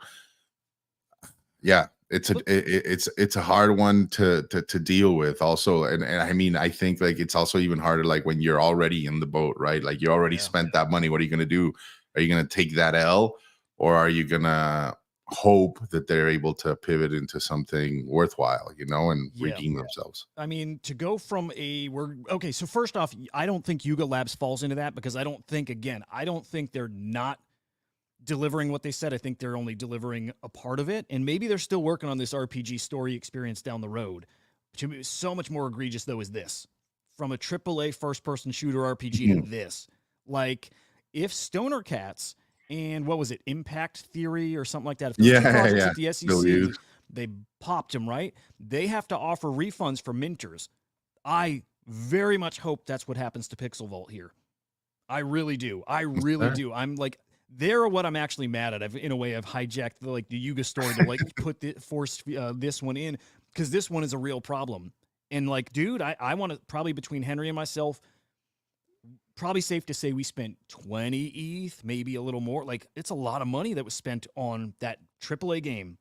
Yeah, it's a hard one to deal with also, and I mean, I think like it's also even harder like when you're already in the boat, right? Like you already spent that money. What are you gonna do? Are you gonna take that L, or are you gonna hope that they're able to pivot into something worthwhile, you know, and redeem themselves? I mean, to go from okay, so first off, I don't think Yuga Labs falls into that, because I don't think they're not delivering what they said. I think they're only delivering a part of it, and maybe they're still working on this RPG story experience down the road. To me, so much more egregious though is this: from a AAA first-person shooter RPG to this. Like, if Stoner Cats and what was it, Impact Theory or something like that, if those two projects at the SEC, they popped them, right? They have to offer refunds for minters. I very much hope that's what happens to Pixel Vault here. I really do. I really do. I'm like, they're what I'm actually mad at. In a way, I've hijacked the Yuga story to like force this one in, because this one is a real problem. And like, dude, I want to, probably between Henry and myself, probably safe to say we spent 20 ETH, maybe a little more. Like, it's a lot of money that was spent on that AAA game.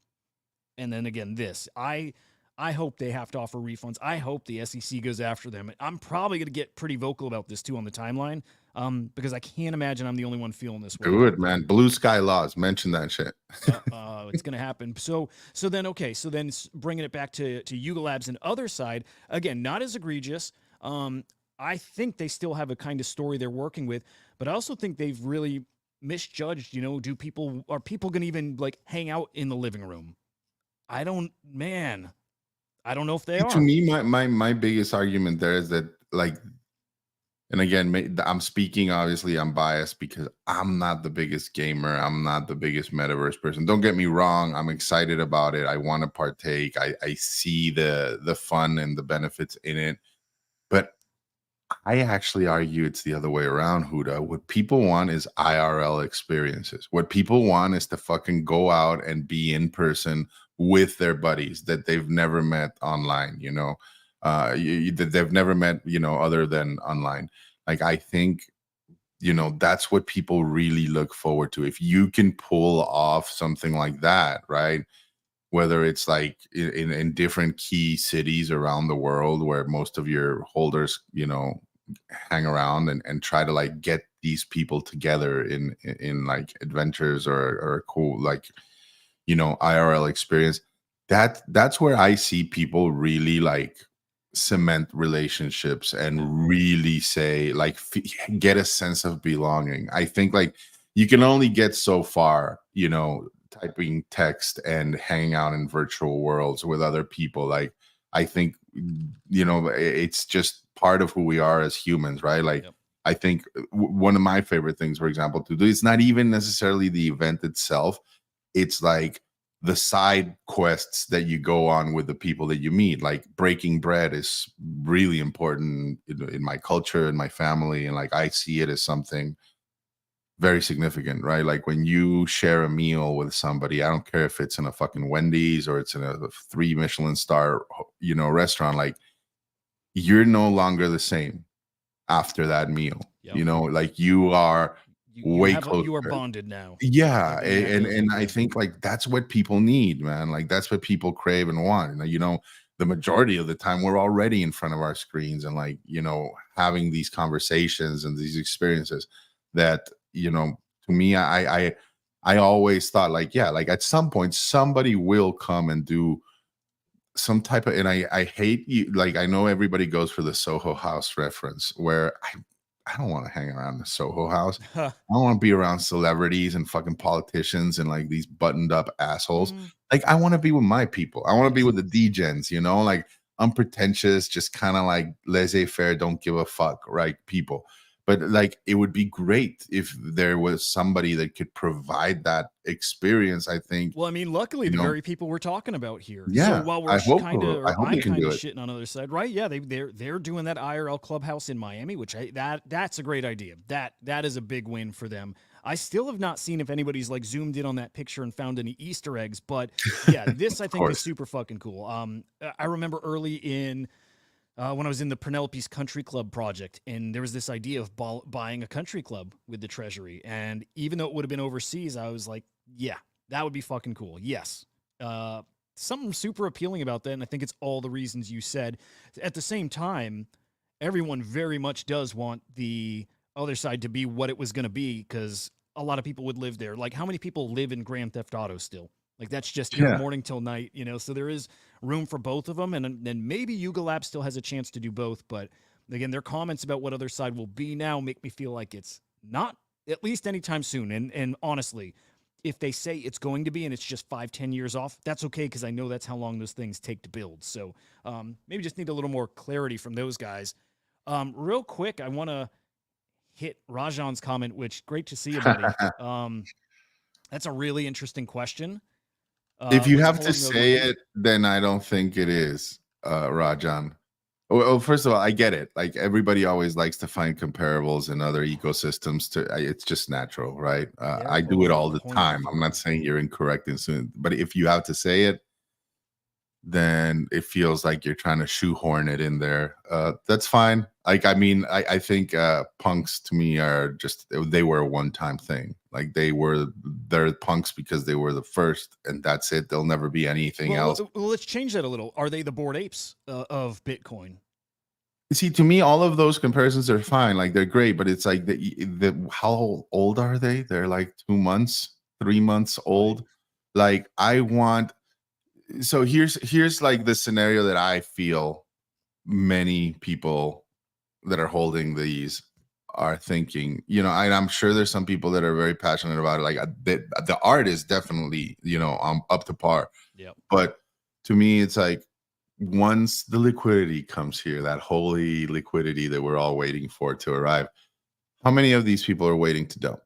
And then again, this, I hope they have to offer refunds. I hope the SEC goes after them. I'm probably going to get pretty vocal about this too on the timeline, because I can't imagine I'm the only one feeling this way. Do it, man. Blue Sky Laws. Mention that shit. It's going to happen. So then bringing it back to Yuga Labs and other side, again, not as egregious. I think they still have a kind of story they're working with, but I also think they've really misjudged, you know, are people going to even like hang out in the living room? I don't know if they are. To me, my biggest argument there is that, like, and again, I'm speaking, obviously I'm biased because I'm not the biggest gamer. I'm not the biggest metaverse person. Don't get me wrong. I'm excited about it. I want to partake. I see the fun and the benefits in it. But I actually argue it's the other way around, Huda. What people want is IRL experiences. What people want is to fucking go out and be in person with their buddies that they've never met online, you know, that they've never met, you know, other than online. Like, I think, you know, that's what people really look forward to. If you can pull off something like that, right? Whether it's like in different key cities around the world where most of your holders, you know, hang around and try to like get these people together in like adventures or a cool, like, you know, IRL experience, that's where I see people really like cement relationships and really say like get a sense of belonging. I think like you can only get so far, you know, typing text and hanging out in virtual worlds with other people. Like, I think, you know, it's just part of who we are as humans, right? Like, I think one of my favorite things, for example, to do, it's not even necessarily the event itself. It's like the side quests that you go on with the people that you meet. Like, breaking bread is really important in my culture and my family. And like, I see it as something very significant, right? Like, when you share a meal with somebody, I don't care if it's in a fucking Wendy's or it's in a 3 Michelin star, you know, restaurant, like, you're no longer the same after that meal. You know, like, you are way closer. You are bonded now. Yeah. And I think like that's what people need, man. Like, that's what people crave and want. And, you know, the majority of the time we're already in front of our screens and like, you know, having these conversations and these experiences that, you know, to me, I always thought like, yeah, like at some point somebody will come and do some type of, and I hate you, like, I know everybody goes for the Soho House reference, where I don't want to hang around the Soho House. I don't want to be around celebrities and fucking politicians and like these buttoned up assholes. Like, I want to be with my people. I want to be with the D-gens, you know, like unpretentious, just kind of like laissez-faire, don't give a fuck, right? People. But like, it would be great if there was somebody that could provide that experience. I think. Well, I mean, luckily, the very people we're talking about here. Yeah, So while we're I hope kind of, they I'm can kind do of it. shitting on the other side, right? Yeah, they're doing that IRL clubhouse in Miami, which that's a great idea. That is a big win for them. I still have not seen if anybody's like zoomed in on that picture and found any Easter eggs, but yeah, this I think is super fucking cool. I remember early in. When I was in the Penelope's Country Club project, and there was this idea of buying a country club with the treasury. And even though it would have been overseas, I was like, yeah, that would be fucking cool. Yes. Something super appealing about that. And I think it's all the reasons you said. At the same time, everyone very much does want the other side to be what it was going to be, because a lot of people would live there. Like, how many people live in Grand Theft Auto still? Like, that's just morning till night, you know? So there is room for both of them. And then maybe Yuga Lab still has a chance to do both. But again, their comments about what other side will be now make me feel like it's not at least anytime soon. And honestly, if they say it's going to be and it's just 5-10 years off, that's okay, because I know that's how long those things take to build. So maybe just need a little more clarity from those guys. Real quick, I want to hit Rajan's comment, which great to see you, buddy. That's a really interesting question. If you have to say it, then I don't think it is, Rajan. Well, first of all, I get it. Like, everybody always likes to find comparables in other ecosystems. It's just natural, right? I do it all the time. I'm not saying you're incorrect, but if you have to say it, then it feels like you're trying to shoehorn it in there. That's fine. Like, I mean, I think punks to me are just, they were a one-time thing. Like, they're punks because they were the first, and that's it. They'll never be anything else. Well, let's change that a little. Are they the Bored Apes of Bitcoin? See, to me, all of those comparisons are fine. Like, they're great, but it's like how old are they? They're like 2 months, 3 months old. Like, so here's like the scenario that I feel many people that are holding these are thinking, you know, and I'm sure there's some people that are very passionate about it. Like, the art is definitely, you know, up to par. Yeah. But to me, it's like, once the liquidity comes here, that holy liquidity that we're all waiting for to arrive, how many of these people are waiting to dump?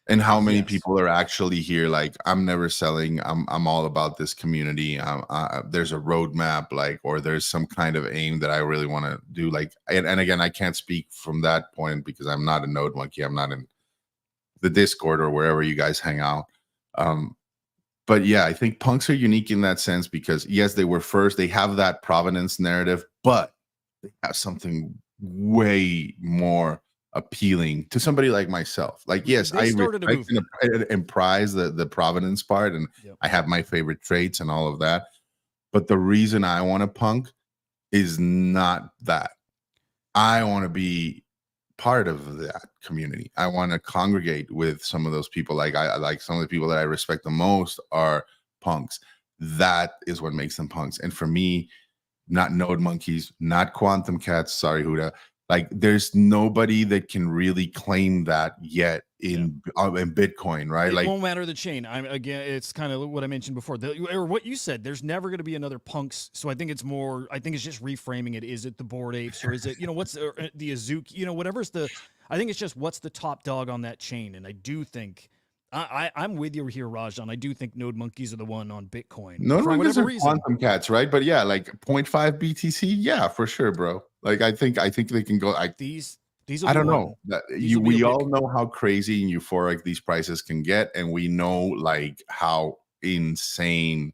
And how many people are actually here? Like, I'm never selling. I'm all about this community. There's a roadmap, like, or there's some kind of aim that I really want to do. Like, and again, I can't speak from that point because I'm not a node monkey. I'm not in the Discord or wherever you guys hang out. But yeah, I think punks are unique in that sense because yes, they were first. They have that provenance narrative, but they have something way more appealing to somebody like myself. Like, yes, I respect and prize the provenance part, and I have my favorite traits and all of that. But the reason I want to punk is not that. I want to be part of that community. I want to congregate with some of those people. Like, I like some of the people that I respect the most are punks. That is what makes them punks. And for me, not node monkeys, not quantum cats. Sorry, Huda. Like, there's nobody that can really claim that yet in Bitcoin, right? It like, won't matter the chain. Again, it's kind of what I mentioned before, or what you said. There's never going to be another punks. So I think it's more. I think it's just reframing it. Is it the Bored Apes, or is it, you know, what's the Azuki? You know, whatever's the. I think it's just what's the top dog on that chain, and I do think. I'm with you here, Rajan. I do think node monkeys are the one on Bitcoin. Node monkeys are quantum cats, right? But yeah, like 0.5 BTC, yeah, for sure, bro. Like, I think they can go. These I don't know. We all know how crazy and euphoric these prices can get, and we know like how insane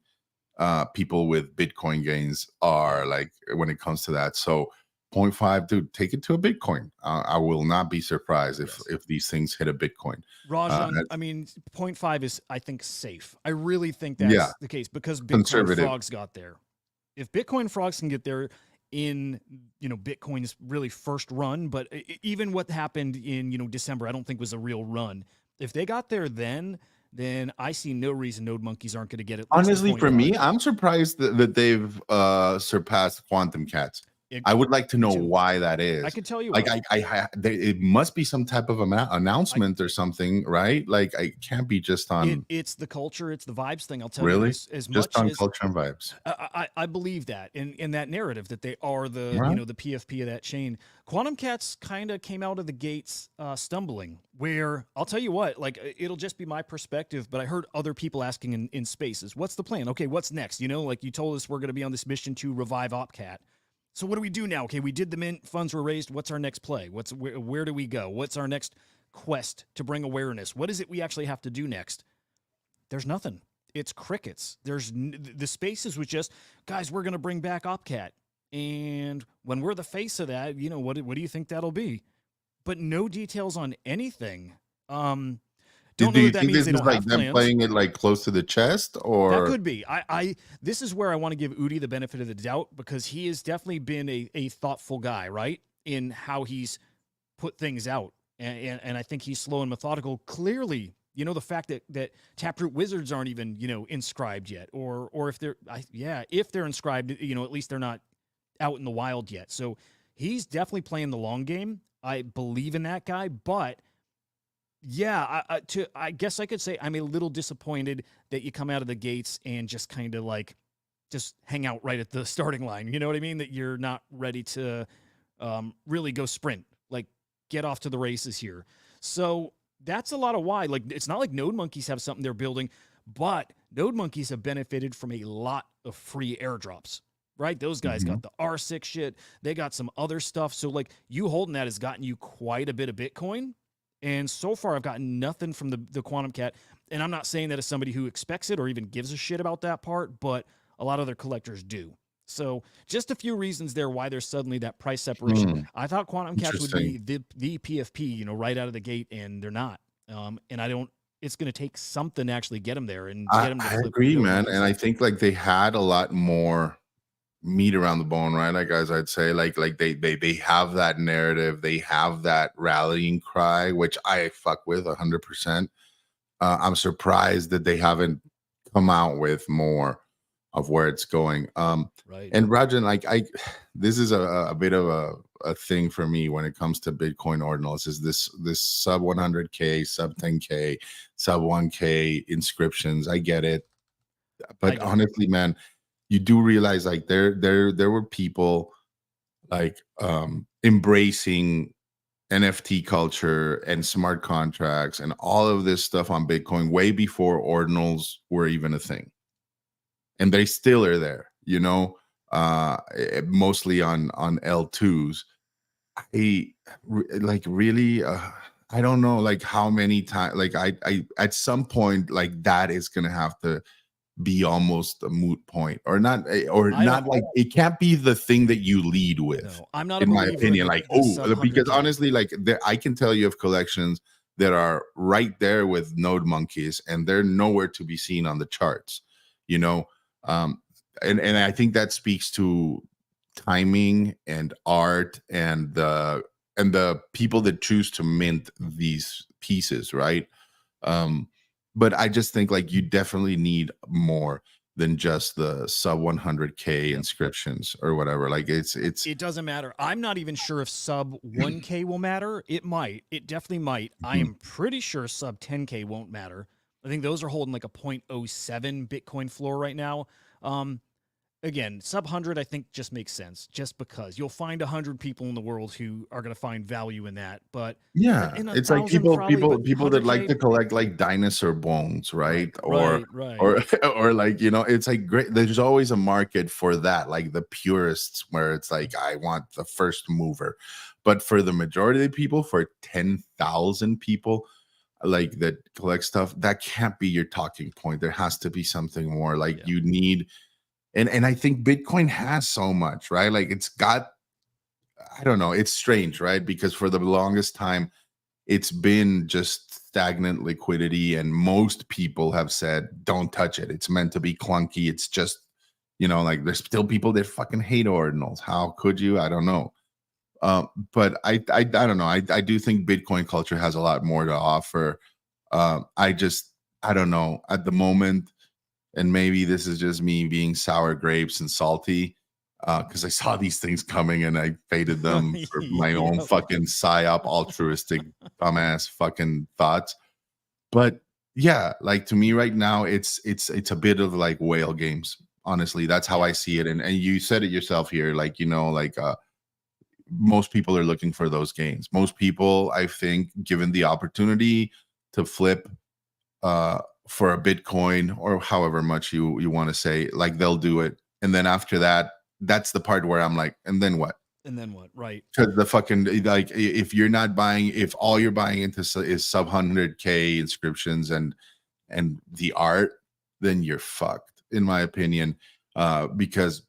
people with Bitcoin gains are, like, when it comes to that. So 0.5, dude, take it to a Bitcoin. I will not be surprised if these things hit a Bitcoin. Rajan, I mean, 0.5 is, I think, safe. I really think that's the case because Bitcoin frogs got there. If Bitcoin frogs can get there in, you know, Bitcoin's really first run, but even what happened in, you know, December, I don't think was a real run. If they got there then, then I see no reason Node Monkeys aren't going to get at least Honestly, the for me, 0.5. I'm surprised that they've surpassed Quantum Cats. I would like to know too. why that is. I can tell you Like, why. it must be some type of announcement or something, right? Like, I can't be just on. It's the culture, it's the vibes thing. I'll tell Really? you, as Just much on as culture and vibes. I believe that in that narrative that they are the Right. the PFP of that chain. Quantum Cats kind of came out of the gates stumbling. Where I'll tell you what, like it'll just be my perspective, but I heard other people asking in spaces, "What's the plan? Okay, what's next?" You know, like you told us we're going to be on this mission to revive OpCat. So what do we do now? Okay, we did the mint, funds were raised. What's our next play? Where do we go? What's our next quest to bring awareness? What is it we actually have to do next? There's nothing. It's crickets. The spaces was just, guys, we're going to bring back OpCat. And when we're the face of that, you know, what do you think that'll be? But no details on anything. Don't know Do you if that think means this they is don't like have them plans. playing it like close to the chest, or That could be. This is where I want to give Udi the benefit of the doubt because he has definitely been a thoughtful guy, right? In how he's put things out. And I think he's slow and methodical. Clearly, you know, the fact that Taproot Wizards aren't even, you know, inscribed yet. Or if if they're inscribed, you know, at least they're not out in the wild yet. So he's definitely playing the long game. I believe in that guy, but yeah, I guess I could say I'm a little disappointed that you come out of the gates and just kind of like just hang out right at the starting line. You know what I mean? That you're not ready to really go sprint, like get off to the races here. So that's a lot of why. Like it's not like Node Monkeys have something they're building, but Node Monkeys have benefited from a lot of free airdrops. Right? Those guys got the R6 shit. They got some other stuff. So like you holding that has gotten you quite a bit of Bitcoin. And so far, I've gotten nothing from the Quantum Cat. And I'm not saying that as somebody who expects it or even gives a shit about that part, but a lot of other collectors do. So just a few reasons there why there's suddenly that price separation. I thought Quantum Cats would be the PFP, you know, right out of the gate, and they're not. And I don't. It's going to take something to actually get them there and get them to I flip. agree, man. And I think like they had a lot more meat around the bone, right? Like guys, I'd say like they have that narrative, they have that rallying cry, which I fuck with 100%. I'm surprised that they haven't come out with more of where it's going. Right. And Rajan, like this is a bit of a thing for me when it comes to Bitcoin ordinals is this sub 100K, sub 10K, sub 1K inscriptions. I get it. But honestly, man, you do realize like there were people like embracing NFT culture and smart contracts and all of this stuff on Bitcoin way before ordinals were even a thing. And they still are there, you know, mostly on L2s. I don't know like how many times like I at some point like that is gonna have to be almost a moot point or not like it can't be the thing that you lead with. No, I'm not in my opinion like because honestly like I can tell you of collections that are right there with Node Monkeys and they're nowhere to be seen on the charts, you know. And I think that speaks to timing and art and the people that choose to mint these pieces, right? But I just think like you definitely need more than just the sub 100K inscriptions or whatever. Like it doesn't matter. I'm not even sure if sub 1K will matter. It might. It definitely might. I am pretty sure sub 10K won't matter. I think those are holding like a 0.07 Bitcoin floor right now. Again, sub 100 I think just makes sense just because you'll find 100 people in the world who are going to find value in that. But yeah, it's like people that like to collect like dinosaur bones, right? Or like, you know, it's like great. There's always a market for that, like the purists where it's like I want the first mover. But for the majority of the people, for 10,000 people like that collect stuff, that can't be your talking point. There has to be something more. Like you need. And I think Bitcoin has so much, right? Like it's got, I don't know, it's strange, right? Because for the longest time, it's been just stagnant liquidity. And most people have said, don't touch it. It's meant to be clunky. It's just, you know, like there's still people that fucking hate ordinals. How could you? I don't know. But I don't know. I do think Bitcoin culture has a lot more to offer. I just I don't know, at the moment, and maybe this is just me being sour grapes and salty, because I saw these things coming and I faded them for my own Yep. fucking psyop, altruistic, dumbass fucking thoughts. But yeah, like to me right now, it's a bit of like whale games. Honestly, that's how I see it. And you said it yourself here, like like most people are looking for those gains. Most people, I think, given the opportunity to flip for a Bitcoin or however much you want to say, like they'll do it. And then after that, that's the part where I'm like, and then what? And then what? Right. Because the fucking like, if you're not buying, if all you're buying into is sub 100K inscriptions and the art, then you're fucked, in my opinion. Because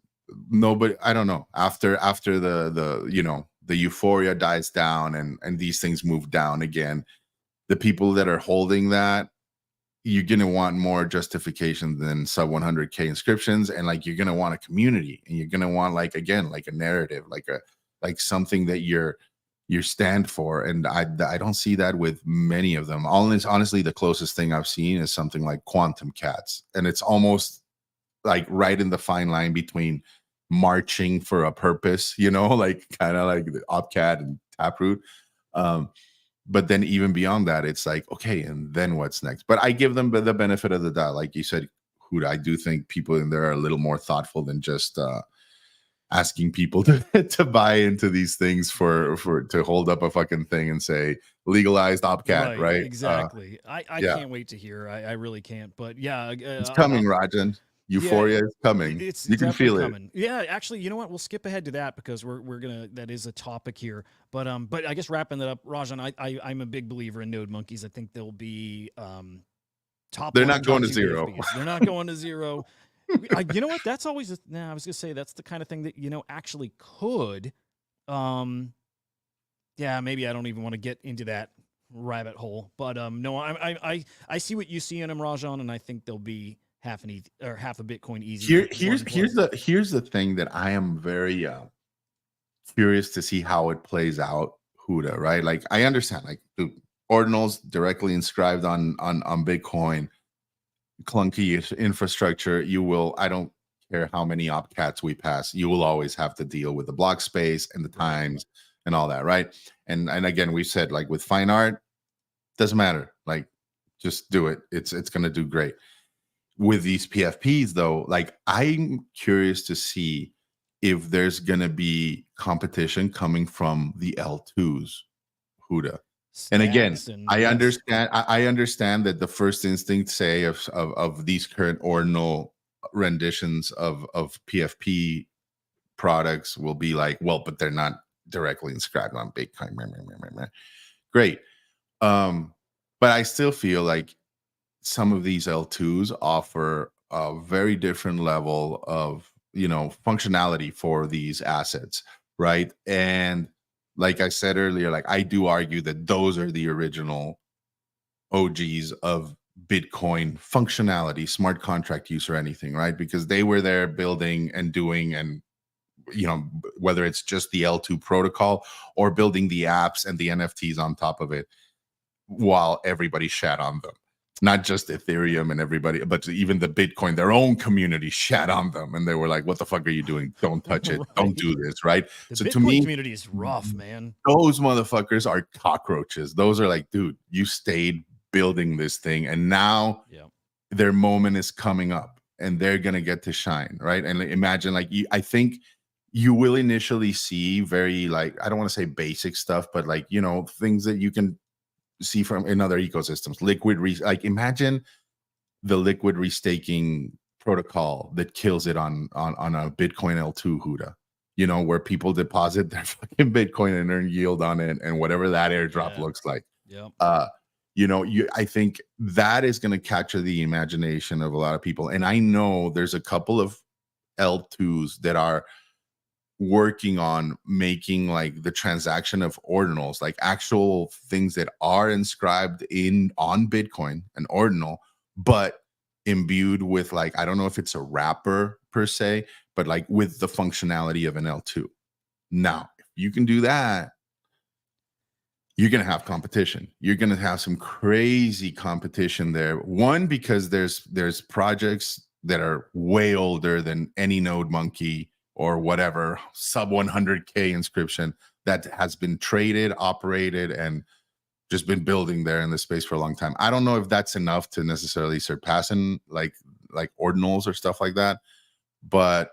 nobody, I don't know, after the euphoria dies down and these things move down again, the people that are holding that, you're gonna want more justification than sub 100K inscriptions, and like you're gonna want a community, and you're gonna want like again like a narrative, like something that you stand for. And I don't see that with many of them. Honestly, the closest thing I've seen is something like Quantum Cats, and it's almost like right in the fine line between marching for a purpose, like kind of like the Opcat and Taproot. But then even beyond that, it's like, okay, and then what's next? But I give them the benefit of the doubt. Like you said, Huda, I do think people in there are a little more thoughtful than just asking people to buy into these things for to hold up a fucking thing and say legalized Opcat, right? Exactly. I yeah. can't wait to hear. I really can't. But yeah, it's coming, Rajan. Euphoria is coming. It's you can feel coming. Yeah, actually, you know what? We'll skip ahead to that because we're gonna. That is a topic here. But I guess wrapping that up, Rajan, I'm a big believer in node monkeys. I think they'll be top. They're one, not going to top zero. PFPs. They're not going to zero. You know what? That's always. I was gonna say that's the kind of thing that actually could. Yeah, maybe I don't even want to get into that rabbit hole. But no, I see what you see in them, Rajan, and I think they'll be half a Bitcoin easy. Here's the thing that I am very curious to see how it plays out, Huda, right? Like I understand, like the ordinals directly inscribed on Bitcoin, clunky infrastructure. I don't care how many opcats we pass, you will always have to deal with the block space and the times and all that, right? And again, we said like with fine art, doesn't matter. Like just do it. It's gonna do great. With these PFPs, though, like I'm curious to see if there's gonna be competition coming from the L2s, Huda. And again, I understand that the first instinct, say, of these current ordinal renditions of PFP products will be like, well, but they're not directly inscribed on Bitcoin. Great. But I still feel like some of these L2s offer a very different level of functionality for these assets, right? And like I said earlier, like I do argue that those are the original OGs of Bitcoin functionality, smart contract use, or anything, right? Because they were there building and doing, and whether it's just the L2 protocol or building the apps and the NFTs on top of it, while everybody shat on them. Not just Ethereum and everybody, but even the Bitcoin, their own community shat on them. And they were like, what the fuck are you doing? Don't touch it. Right. Don't do this, right? So Bitcoin to me, community is rough, man. Those motherfuckers are cockroaches. Those are like, dude, you stayed building this thing. And now their moment is coming up and they're going to get to shine, right? And imagine like, I think you will initially see very like, I don't want to say basic stuff, but like, things that you can see from in other ecosystems. Like imagine the liquid restaking protocol that kills it on a Bitcoin L2, Huda, where people deposit their fucking Bitcoin and earn yield on it, and whatever that airdrop looks like. I think that is going to capture the imagination of a lot of people. And I know there's a couple of L2s that are working on making like the transaction of ordinals, like actual things that are inscribed on Bitcoin, an ordinal, but imbued with like, I don't know if it's a wrapper per se, but like with the functionality of an L2. Now, if you can do that, you're going to have competition. You're going to have some crazy competition there. One, because there's projects that are way older than any Node Monkey or whatever sub 100K inscription that has been traded, operated, and just been building there in the space for a long time. I don't know if that's enough to necessarily surpass in like ordinals or stuff like that, but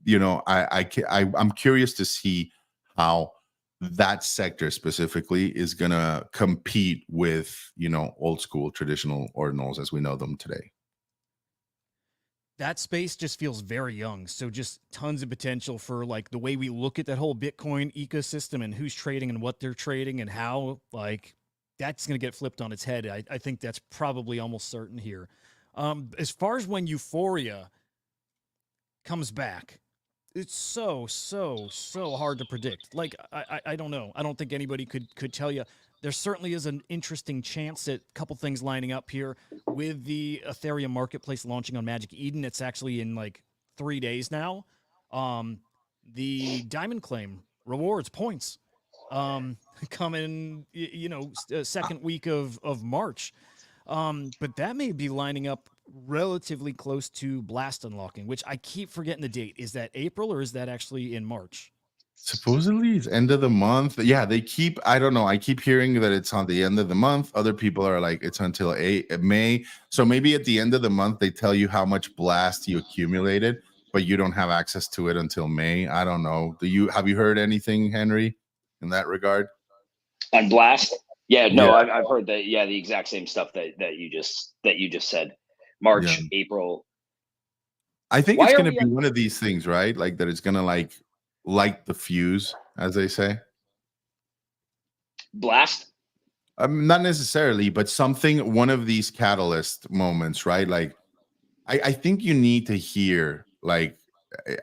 you know, I'm curious to see how that sector specifically is gonna compete with, you know, old school traditional ordinals as we know them today. That space just feels very young. So just tons of potential for like the way we look at that whole Bitcoin ecosystem and who's trading and what they're trading and how, like, that's going to get flipped on its head. I think that's probably almost certain here. As far as when Euphoria comes back, it's so hard to predict. Like, I don't know. I don't think anybody could tell you. There certainly is an interesting chance at a couple things lining up here with the Ethereum marketplace launching on Magic Eden. It's actually in like 3 days now. The diamond claim rewards points coming, you know, second week of March. But that may be lining up relatively close to Blast unlocking, which I keep forgetting the date. Is that April or is that actually in March? Supposedly it's end of the month. Yeah, they keep, I don't know. I keep hearing that it's on the end of the month. Other people are like, it's until May. So maybe at the end of the month, they tell you how much blast you accumulated, but you don't have access to it until May. I don't know. Have you heard anything, Henry, in that regard? On Blast? Yeah, no, Yeah. I've heard that. Yeah, the exact same stuff that you just said. March, Yeah. April. I think Why it's are going to we be on one of these things, right? Like that it's going to like light the fuse, as they say. Blast? Not necessarily, but something, one of these catalyst moments, right? Like, I think you need to hear, like,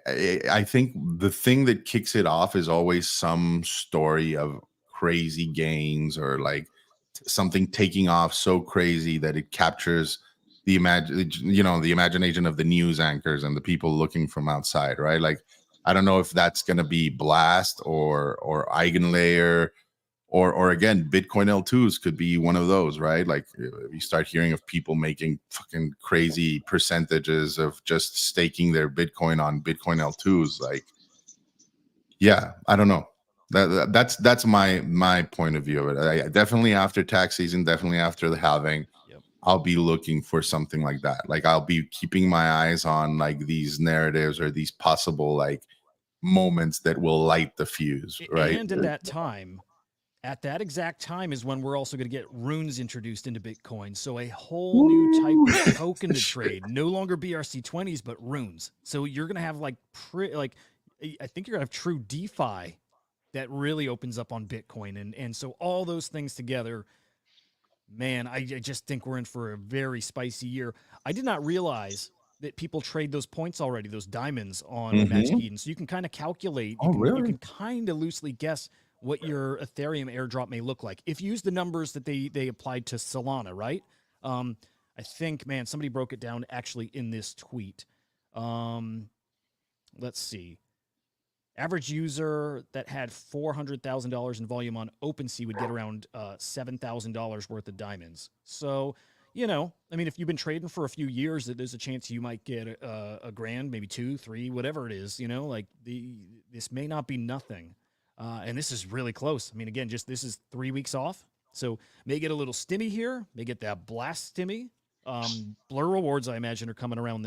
I think the thing that kicks it off is always some story of crazy gains or like something taking off so crazy that it captures the imagination of the news anchors and the people looking from outside, right? Like, I don't know if that's going to be Blast or Eigenlayer or again, Bitcoin L2s could be one of those, right? Like you start hearing of people making fucking crazy percentages of just staking their Bitcoin on Bitcoin L2s. Like, yeah, I don't know. That's my point of view of it. I definitely after tax season, definitely after the halving, Yep. I'll be looking for something like that. Like I'll be keeping my eyes on like these narratives or these possible like moments that will light the fuse, right? And at that exact time is when we're also going to get runes introduced into Bitcoin. So a whole new type of token to trade. No longer BRC20s, but runes. So you're going to have like I think you're going to have true DeFi that really opens up on Bitcoin. And so all those things together, man, I just think we're in for a very spicy year. I did not realize that people trade those points already, those diamonds on Magic Eden. So you can kind of calculate, you can kind of loosely guess what your Ethereum airdrop may look like. If you use the numbers that they applied to Solana, right? I think, man, somebody broke it down actually in this tweet. Let's see. Average user that had $400,000 in volume on OpenSea would get around $7,000 worth of diamonds. So, you know, I mean, if you've been trading for a few years, there's a chance you might get a grand, maybe 2, 3, whatever it is. You know, like this may not be nothing. And this is really close. I mean, again, this is 3 weeks off. So may get a little stimmy here. May get that blast stimmy. Blur rewards, I imagine, are coming around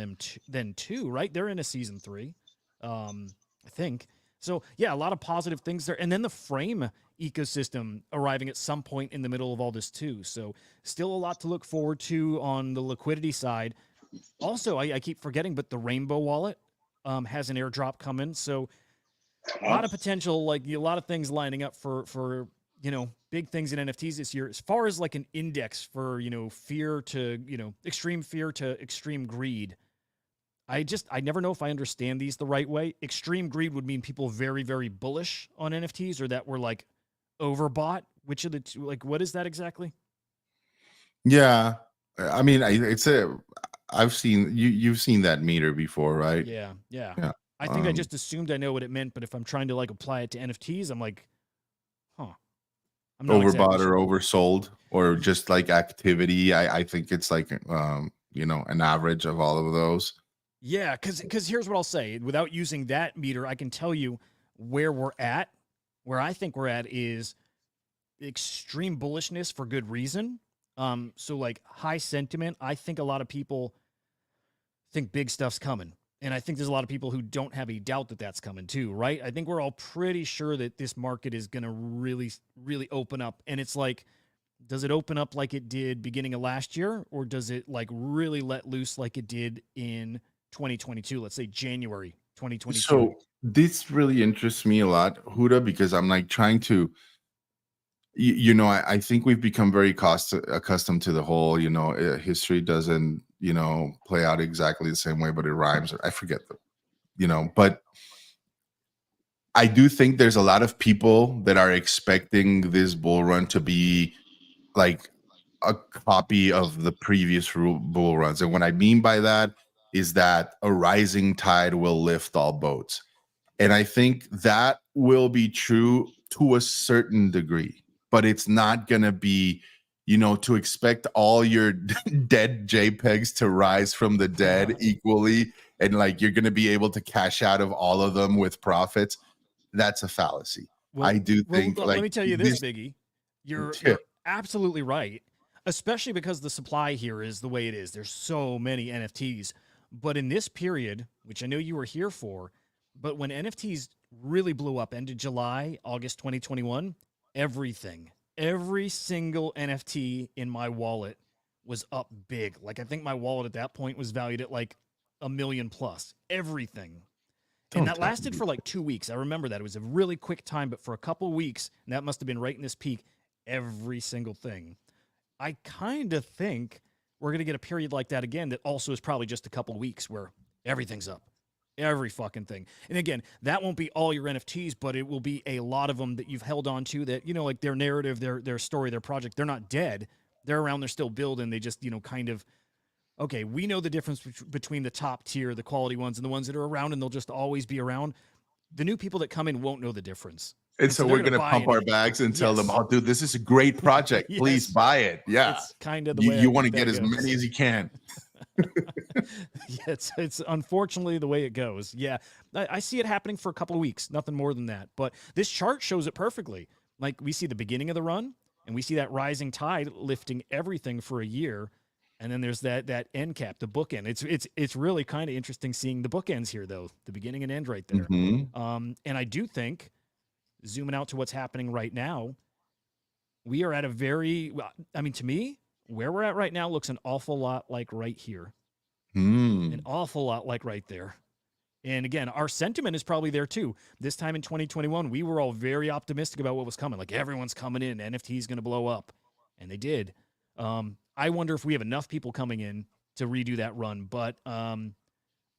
then too, right? They're in a season 3, I think. So yeah, a lot of positive things there. And then the frame ecosystem arriving at some point in the middle of all this too. So still a lot to look forward to on the liquidity side. Also, I keep forgetting, but the Rainbow wallet has an airdrop coming. So a lot of potential, like a lot of things lining up for big things in NFTs this year. As far as like an index for fear to extreme fear to extreme greed, I never know if I understand these the right way. Extreme greed would mean people very, very bullish on NFTs or that were like overbought. Which of the two, like, what is that exactly? Yeah. I mean, I've seen you've seen that meter before, right? Yeah. Yeah. I think I just assumed I know what it meant, but if I'm trying to like apply it to NFTs, I'm like, huh. I'm not overbought exactly or sure. oversold, or just like activity. I think it's like an average of all of those. Yeah, because here's what I'll say. Without using that meter, I can tell you where we're at. Where I think we're at is extreme bullishness for good reason. So like high sentiment. I think a lot of people think big stuff's coming. And I think there's a lot of people who don't have a doubt that that's coming too, right? I think we're all pretty sure that this market is going to really, really open up. And it's like, does it open up like it did beginning of last year? Or does it like really let loose like it did in 2022? Let's say January 2022. So this really interests me a lot, Huda, because I'm like trying to, I think we've become very accustomed to the whole, history doesn't, play out exactly the same way, but it rhymes. I forget but I do think there's a lot of people that are expecting this bull run to be like a copy of the previous bull runs. And what I mean by that is that a rising tide will lift all boats. And I think that will be true to a certain degree, but it's not going to be, to expect all your dead JPEGs to rise from the dead equally. And like, you're going to be able to cash out of all of them with profits. That's a fallacy. Well, I do think let me tell you this, Biggie. You're absolutely right, especially because the supply here is the way it is. There's so many NFTs. But in this period, which I know you were here for, but when NFTs really blew up, ended July, August 2021, every single NFT in my wallet was up big. Like I think my wallet at that point was valued at like $1 million plus. Everything. And that lasted for like 2 weeks. I remember that. It was a really quick time, but for a couple of weeks, and that must have been right in this peak, every single thing. I kind of think we're going to get a period like that again that also is probably just a couple of weeks where everything's up. Every fucking thing. And again, that won't be all your NFTs, but it will be a lot of them that you've held on to that, like their narrative, their story, their project, they're not dead. They're around, they're still building. They just, kind of, okay, we know the difference between the top tier, the quality ones, and the ones that are around, and they'll just always be around. The new people that come in won't know the difference. And so we're going to pump our bags and tell them, oh, dude, this is a great project. Yes. Please buy it. Yeah. It's kind of the way you want to get as many as you can. Yeah, it's unfortunately the way it goes. Yeah, I see it happening for a couple of weeks, nothing more than that. But this chart shows it perfectly. Like we see the beginning of the run, and we see that rising tide lifting everything for a year, and then there's that end cap, the bookend. It's really kind of interesting seeing the bookends here, though, the beginning and end right there. And I do think, zooming out to what's happening right now, we are at a very, to me, where we're at right now looks an awful lot like right here. An awful lot like right there. And again, our sentiment is probably there too. This time in 2021, we were all very optimistic about what was coming. Like everyone's coming in, NFT is going to blow up. And they did. I wonder if we have enough people coming in to redo that run. But I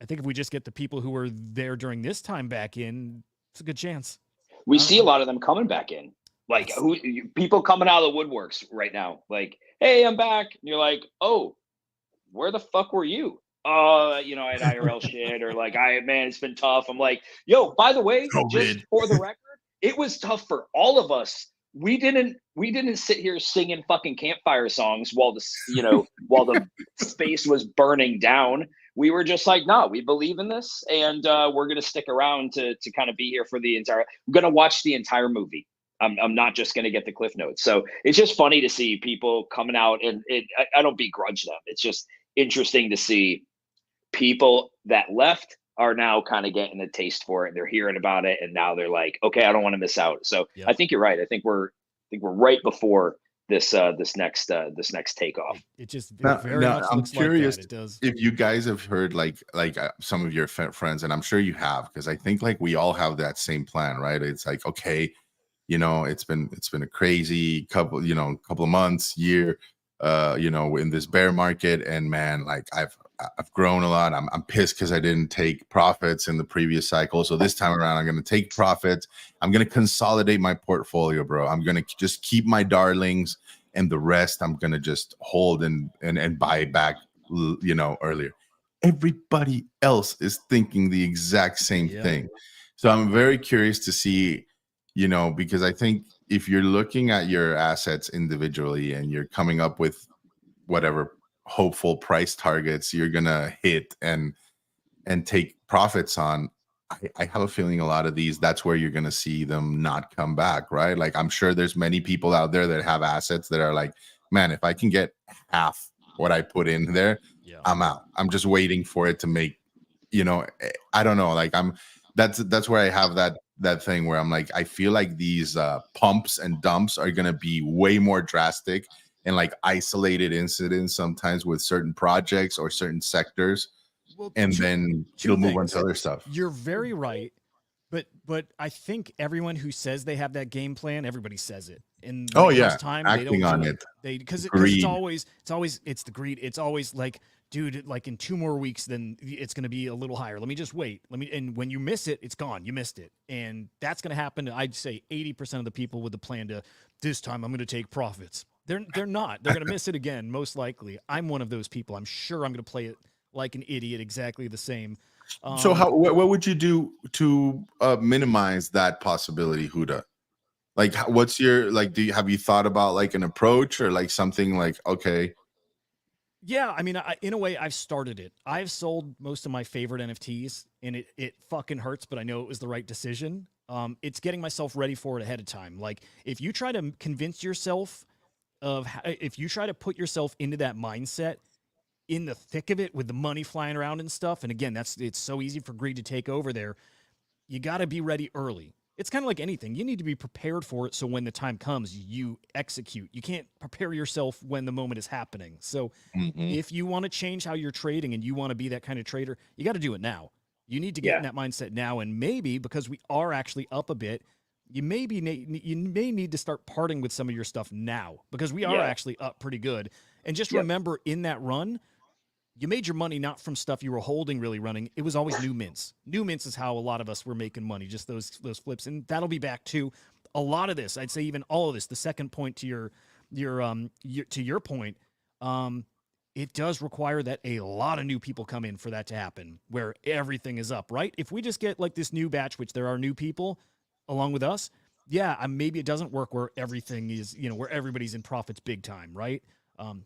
think if we just get the people who were there during this time back in, it's a good chance. We see a lot of them coming back in. Like people coming out of the woodworks right now. Like, hey, I'm back. And you're like, oh, where the fuck were you? I had IRL shit, or like, it's been tough. I'm like, yo, by the way, just for the record, it was tough for all of us. We didn't sit here singing fucking campfire songs while the space was burning down. We were just like, no, we believe in this, and we're gonna stick around to kind of be here for the entire. I'm gonna watch the entire movie. I'm not just going to get the cliff notes. So it's just funny to see people coming out, and I don't begrudge them. It's just interesting to see people that left are now kind of getting a taste for it, and they're hearing about it, and now they're like, okay, I don't want to miss out. So yep. I think you're right. I think we're right before this next takeoff. It just very much I'm looks curious like that. It does. If you guys have heard like some of your friends, and I'm sure you have, because I think like we all have that same plan, right? It's like, okay, it's been a crazy couple of months, year, in this bear market, and man, like I've grown a lot. I'm pissed because I didn't take profits in the previous cycle. So this time around, I'm going to take profits. I'm going to consolidate my portfolio, bro. I'm going to just keep my darlings, and the rest I'm going to just hold and buy back, earlier. Everybody else is thinking the exact same thing. So I'm very curious to see, because I think if you're looking at your assets individually and you're coming up with whatever hopeful price targets you're gonna hit and take profits on, I have a feeling a lot of these, that's where you're gonna see them not come back, right? Like I'm sure there's many people out there that have assets that are like, man, if I can get half what I put in there, Yeah. I'm out. I'm just waiting for it to make, I don't know. Like that's where I have that thing where I'm like, I feel like these pumps and dumps are gonna be way more drastic and like isolated incidents sometimes with certain projects or certain sectors, Well, and then it'll move on to other stuff. You're very right, but I think everyone who says they have that game plan, everybody says it. And Oh when it comes yeah, time, they acting don't on do it. They because it's Greed. always it's the greed. It's always like, dude, like in 2 more weeks, then it's going to be a little higher. Let me just wait. And when you miss it, it's gone. You missed it, and that's going to happen to, I'd say, 80% of the people with the plan to, this time I'm going to take profits. They're not. They're going to miss it again, most likely. I'm one of those people. I'm sure I'm going to play it like an idiot, exactly the same. So what would you do to minimize that possibility, Huda? Like, what's your, like, have you thought about like an approach or like something like, okay. Yeah, I mean, in a way, I've started it. I've sold most of my favorite NFTs, and it fucking hurts, but I know it was the right decision. It's getting myself ready for it ahead of time. Like, if you try to convince yourself if you try to put yourself into that mindset in the thick of it with the money flying around and stuff, and again, it's so easy for greed to take over there. You got to be ready early. It's kind of like anything. You need to be prepared for it so when the time comes, you execute. You can't prepare yourself when the moment is happening. So if you want to change how you're trading and you want to be that kind of trader, you got to do it now. You need to get in that mindset now. And maybe because we are actually up a bit, you may need to start parting with some of your stuff now because we are actually up pretty good. And just remember, in that run, you made your money not from stuff you were holding really running. It was always new mints. New mints is how a lot of us were making money, just those flips. And that'll be back to a lot of this. I'd say even all of this. The second point to your point, it does require that a lot of new people come in for that to happen, where everything is up, right? If we just get like this new batch, which there are new people along with us, maybe it doesn't work where everything is, where everybody's in profits big time, right?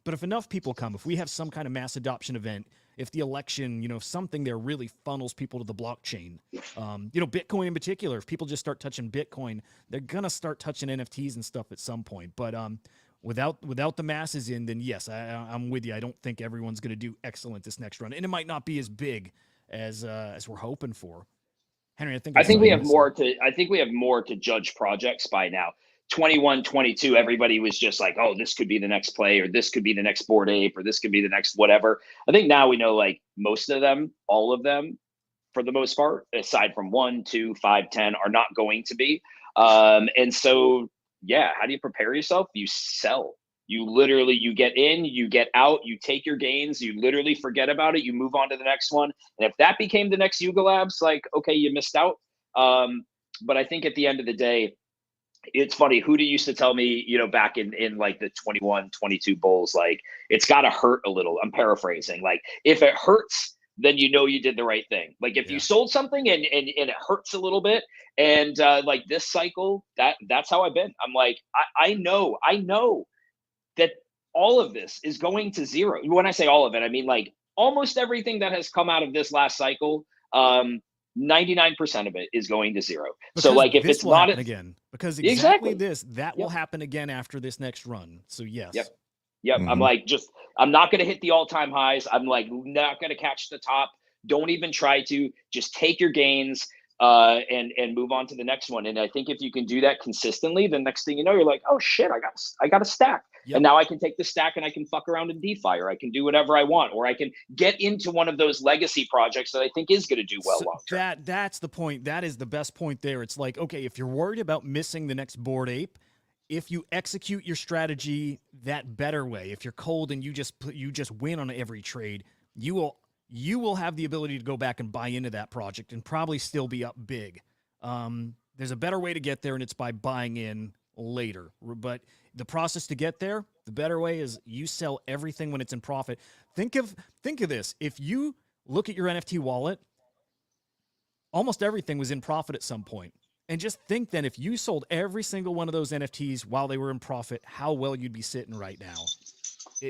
But if enough people come, if we have some kind of mass adoption event, if the election, if something there really funnels people to the blockchain, Bitcoin in particular, if people just start touching Bitcoin, they're going to start touching NFTs and stuff at some point. But without the masses in, then yes, I'm with you. I don't think everyone's going to do excellent this next run. And it might not be as big as we're hoping for. Henry, I think we have more to judge projects by now. 21, 22, everybody was just like, oh, this could be the next play, or this could be the next Bored Ape, or this could be the next whatever. I think now we know like most of them, all of them, for the most part, aside from 1, 2, 5, 10, are not going to be. And so, how do you prepare yourself? You sell. You get in, you get out, you take your gains, you literally forget about it, you move on to the next one. And if that became the next Yuga Labs, like, okay, you missed out. But I think at the end of the day, it's funny. Huda used to tell me, back in like the 21, 22 bulls, like, it's got to hurt a little. I'm paraphrasing. Like, if it hurts, then you did the right thing. Like, if you sold something and it hurts a little bit, and like this cycle, that's how I've been. I'm like, I know that all of this is going to zero. When I say all of it, I mean like almost everything that has come out of this last cycle. 99% of it is going to zero. Because so like, if it's not again, because exactly this, that will happen again after this next run. So yes. Yep. I'm like, I'm not going to hit the all-time highs. I'm like, not going to catch the top. Don't even try to. Just take your gains and move on to the next one. And I think if you can do that consistently, the next thing you know, you're like, oh shit, I got a stack. And now I can take the stack and I can fuck around in DeFi, or I can do whatever I want, or I can get into one of those legacy projects that I think is going to do well long term. That's the point. That is the best point there. It's like, okay, if you're worried about missing the next Bored Ape, if you execute your strategy that better way, if you're cold and you just win on every trade, you will have the ability to go back and buy into that project and probably still be up big. There's a better way to get there, and it's by buying in later. But the process to get there, the better way is you sell everything when it's in profit. Think of this. If you look at your NFT wallet, almost everything was in profit at some point. And just think then, if you sold every single one of those NFTs while they were in profit, how well you'd be sitting right now.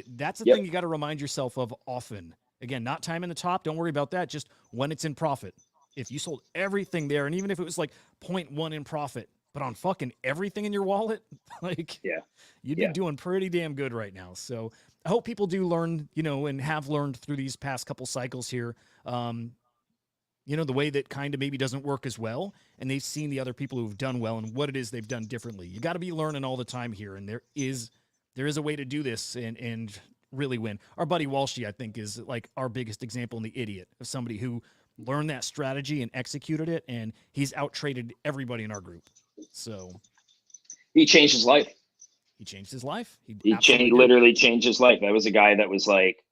That's the Yep. thing you got to remind yourself of often. Again, not time in the top. Don't worry about that. Just when it's in profit. If you sold everything there, and even if it was like 0.1 in profit, but on fucking everything in your wallet, like, Yeah. you'd Yeah. be doing pretty damn good right now. So I hope people do learn, and have learned through these past couple cycles here, the way that kind of maybe doesn't work as well. And they've seen the other people who've done well and what it is they've done differently. You got to be learning all the time here. And there is a way to do this and really win. Our buddy Walshy, I think, is like our biggest example in the idiot of somebody who learned that strategy and executed it. And he's out-traded everybody in our group. So He changed his life. he changed his life. He literally changed his life. That was a guy that was like,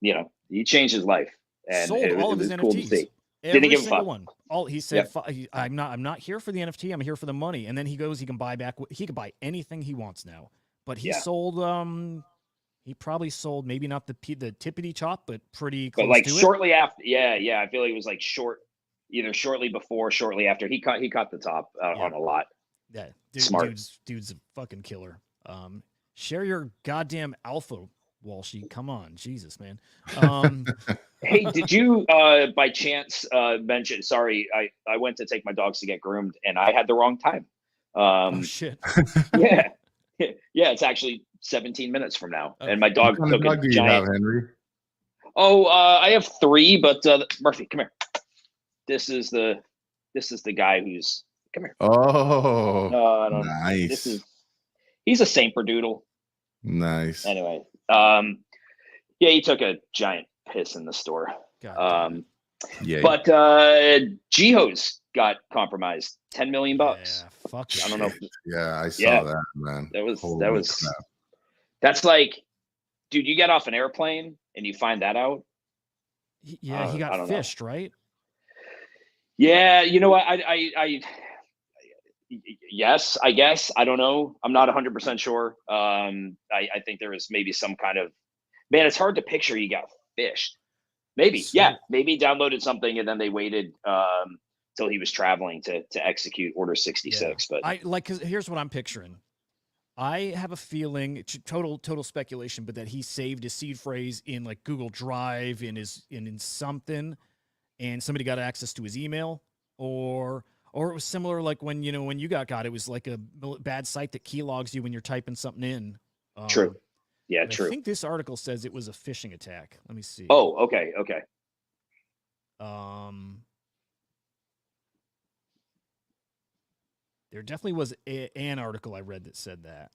he changed his life. And sold all of his cool to NFTs. see. Every Didn't give a single fuck. one. All he said, I'm not here for the NFT. I'm here for the money. And then he goes, he can buy back. He can buy anything he wants now. But he sold. He probably sold maybe not the tippity top, but pretty close. But like to shortly after, yeah. I feel like it was like either shortly before, shortly after. He caught the top on a lot. Yeah, Smart. Dude's a fucking killer. Share your goddamn alpha, Walshy. Come on, Jesus, man. Hey, did you by chance mention? Sorry, I went to take my dogs to get groomed, and I had the wrong time. Oh shit. Yeah, yeah. It's actually 17 minutes from now, and my dog What kind took of a dog do you giant. have, Henry? Oh, I have 3, but Murphy, come here. This is the guy who's come here. Oh, I don't. nice. He's a Saint-Berdoodle. Nice. Anyway, yeah, he took a giant piss in the store. Yeah. But Jiho's got compromised. $10 million. Yeah, fuck. I don't know. Yeah, I saw that, man. That was Holy crap. That's like, dude, you get off an airplane and you find that out. Yeah, he got fished, right? Yeah, you know what? I yes, I guess. I don't know. I'm not 100% sure. I think there was maybe some kind of, man, it's hard to picture he got fished. Maybe, yeah, maybe he downloaded something and then they waited till he was traveling to execute Order 66. Yeah. But because here's what I'm picturing. I have a feeling, total speculation, but that he saved his seed phrase in like Google Drive in something, and somebody got access to his email, or it was similar like when you got it was like a bad site that keylogs you when you're typing something in. True. Yeah, true. I think this article says it was a phishing attack. Let me see. Oh, okay. There definitely was an article I read that said that.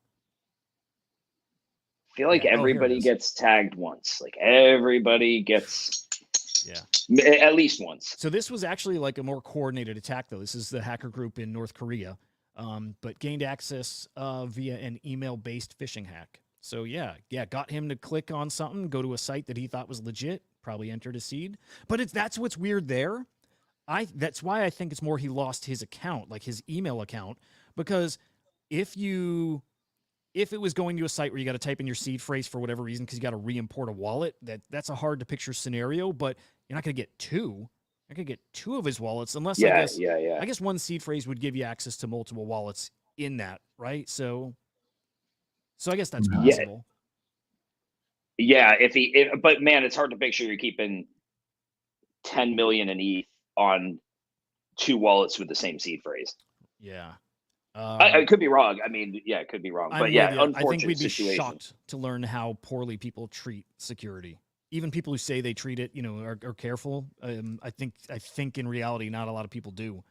I feel like everybody gets tagged once. Like everybody gets, at least once. So this was actually like a more coordinated attack, though. This is the hacker group in North Korea, but gained access via an email-based phishing hack. So yeah, got him to click on something, go to a site that he thought was legit, probably entered a seed. But that's what's weird there. That's why I think it's more he lost his account, like his email account, because if it was going to a site where you got to type in your seed phrase for whatever reason because you got to re-import a wallet, that's a hard to picture scenario. But you're not going to get two. I could get 2 of his wallets unless I guess one seed phrase would give you access to multiple wallets in that, right? So I guess that's possible. Yeah, but man, it's hard to picture you're keeping 10 million in ETH on 2 wallets with the same seed phrase. Yeah. I could be wrong. I mean, yeah, it could be wrong. But yeah, unfortunate I think we'd be situation. shocked to learn how poorly people treat security. Even people who say they treat it, are careful. I think in reality, not a lot of people do.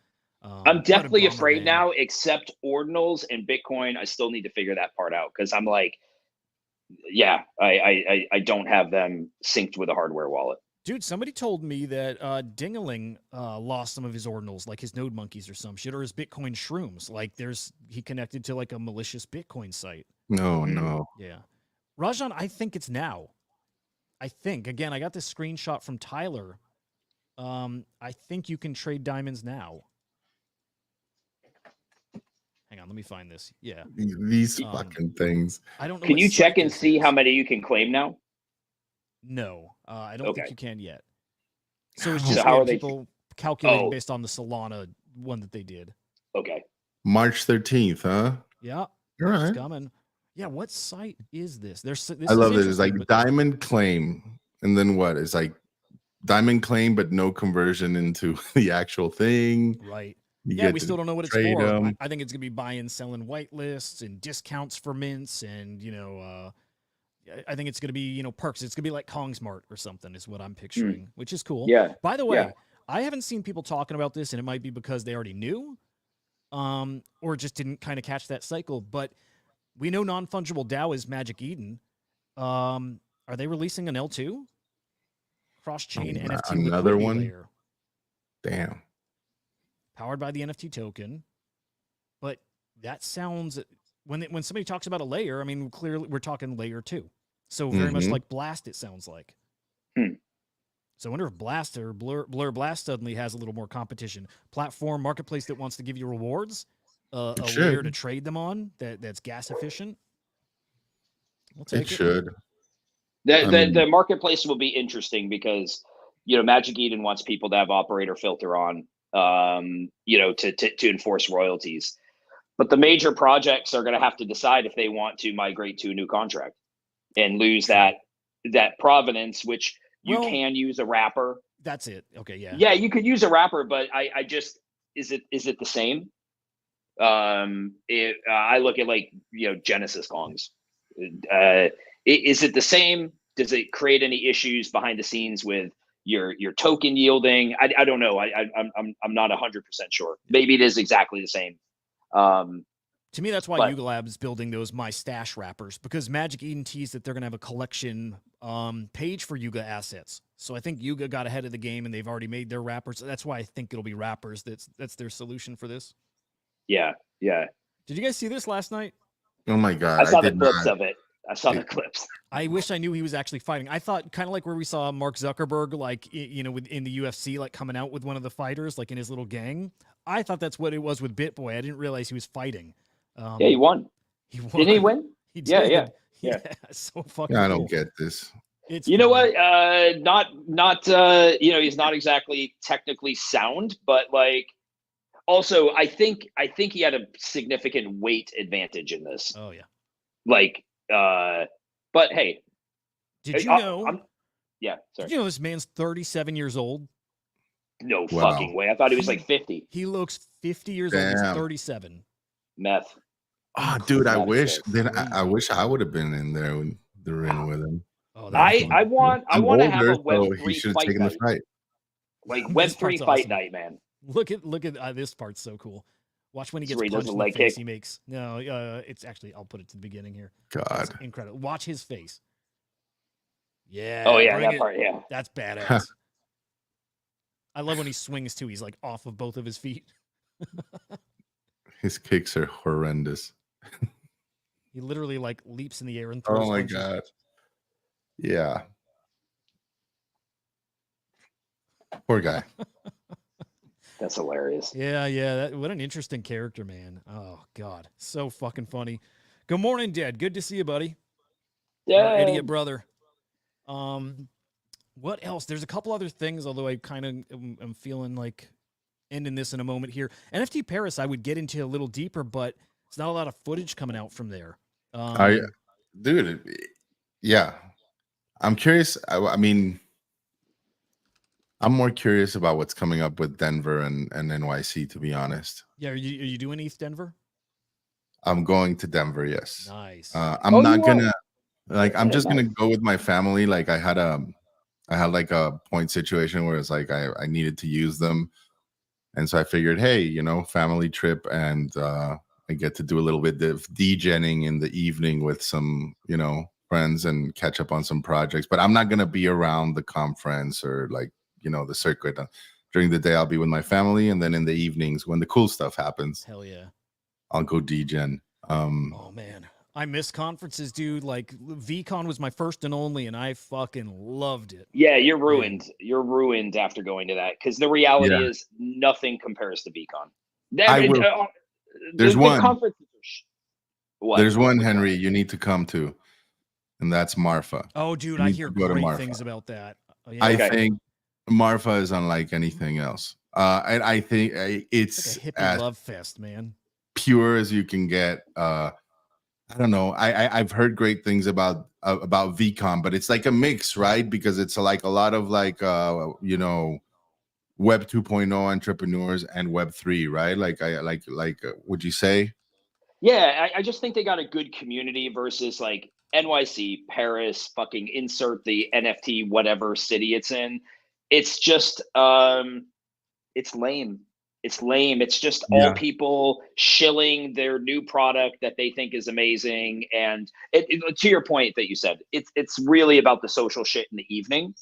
I'm definitely afraid now, except ordinals and Bitcoin. I still need to figure that part out because I'm like, yeah, I don't have them synced with a hardware wallet. Dude, somebody told me that Dingaling lost some of his ordinals, like his node monkeys or some shit, or his Bitcoin shrooms. Like he connected to like a malicious Bitcoin site. No. Yeah. Rajan, I think it's now. Again, I got this screenshot from Tyler. I think you can trade diamonds now. Hang on, let me find this. Yeah. These fucking things. I don't know. Can you check and see how many you can claim now? No, I don't think you can yet. So it's So just how are they people calculating based on the Solana one that they did. Okay. March 13th, huh? Yeah, All it's right. coming. Yeah, what site is this? This I love it. It's interesting, like but diamond claim. And then what? It's like diamond claim, but no conversion into the actual thing. right. You Yeah, get we to still don't know what it's trade for. them. I think it's gonna be buying, selling white lists and discounts for mints, and I think it's gonna be perks. It's gonna be like Kongsmart or something, is what I'm picturing, which is cool. Yeah. By the Yeah. way, I haven't seen people talking about this, and it might be because they already knew, or just didn't kind of catch that cycle. But we know non-fungible DAO is Magic Eden. Are they releasing an L2 cross-chain NFT Another liquidity one? layer Damn. powered by the NFT token? But that sounds, when somebody talks about a layer, I mean, clearly we're talking layer 2. So very much like Blast, it sounds like. So I wonder if Blast or Blur Blast suddenly has a little more competition. Platform marketplace that wants to give you rewards, a layer to trade them on that's gas efficient. We'll take it. Should. The marketplace will be interesting because Magic Eden wants people to have operator filter on, to enforce royalties. But the major projects are going to have to decide if they want to migrate to a new contract and lose that provenance, which you can use a wrapper. That's it. Okay, yeah. Yeah, you could use a wrapper, but I just is it the same? I look at Genesis Kongs. Is it the same? Does it create any issues behind the scenes with your token yielding? I don't know. I'm not 100% sure. Maybe it is exactly the same. To me, that's why Yuga Lab is building those My Stash wrappers, because Magic Eden teased that they're going to have a collection page for Yuga assets. So I think Yuga got ahead of the game and they've already made their wrappers. That's why I think it'll be wrappers. That's their solution for this. Yeah. Did you guys see this last night? Oh my God. I saw the clips of it. I saw the clips. I wish I knew he was actually fighting. I thought kind of like where we saw Mark Zuckerberg, in the UFC, like coming out with one of the fighters, like in his little gang. I thought that's what it was with BitBoy. I didn't realize he was fighting. Yeah, he won. Didn't he win? He did. Yeah. So fucking I don't cool. get this. It's what? Not he's not exactly technically sound, but also I think he had a significant weight advantage in this. Oh yeah. But hey. Did you know? Sorry. Did you know this man's 37 years old? No fucking way. I thought he was 50. He looks 50 years old. He's 37. Meth. Oh, dude, I wish I wish I would have been in there in the ring with him. Oh, I want to have a Web3 fight night. Fight. Like Web3 fight night, man. Look at this part's so cool. Watch when he gets punched punched in in the the face kick. he makes. No, it's actually, I'll put it to the beginning here. God. It's incredible. Watch his face. Yeah. Oh yeah, that part, yeah. That's badass. I love when he swings too. He's like off of both of his feet. His kicks are horrendous. He literally like leaps in the air and throws. Oh my punches. God. Yeah. Poor guy. That's hilarious. Yeah. What an interesting character, man. Oh God, so fucking funny. Good morning, Dad. Good to see you, buddy. Yeah, our idiot brother. What else? There's a couple other things, although I kind of am feeling like ending this in a moment here. NFT Paris, I would get into a little deeper, but it's not a lot of footage coming out from there. Dude, yeah. I'm curious. I mean, I'm more curious about what's coming up with Denver and NYC, to be honest. Yeah, are you doing East Denver? I'm going to Denver, yes. Nice. I'm not gonna I'm just gonna go with my family. Like I had like a point situation where it's like I needed to use them. And so I figured, hey, family trip, and I get to do a little bit of degenning in the evening with some, friends and catch up on some projects. But I'm not gonna be around the conference or the circuit. During the day, I'll be with my family, and then in the evenings, when the cool stuff happens, hell yeah, I'll go degen. Oh man, I miss conferences, dude. Like VCon was my first and only, and I fucking loved it. Yeah, you're ruined. You're ruined after going to that, because the reality is nothing compares to VCon. There's one. What? There's one, Henry, you need to come to, and that's Marfa. Oh, dude, I hear great things about that. I think Marfa is unlike anything else. And I think It's it's like a hippie as love fest, man. pure as you can get. I don't know. I've heard great things about VCon, but it's like a mix, right? Because it's like a lot of like Web 2.0 entrepreneurs and Web 3, right? Would you say? Yeah, I just think they got a good community versus like NYC, Paris, fucking insert the NFT whatever city it's in. It's just it's lame. It's lame. It's just all Yeah. people shilling their new product that they think is amazing. And to your point that you said, it's really about the social shit in the evening.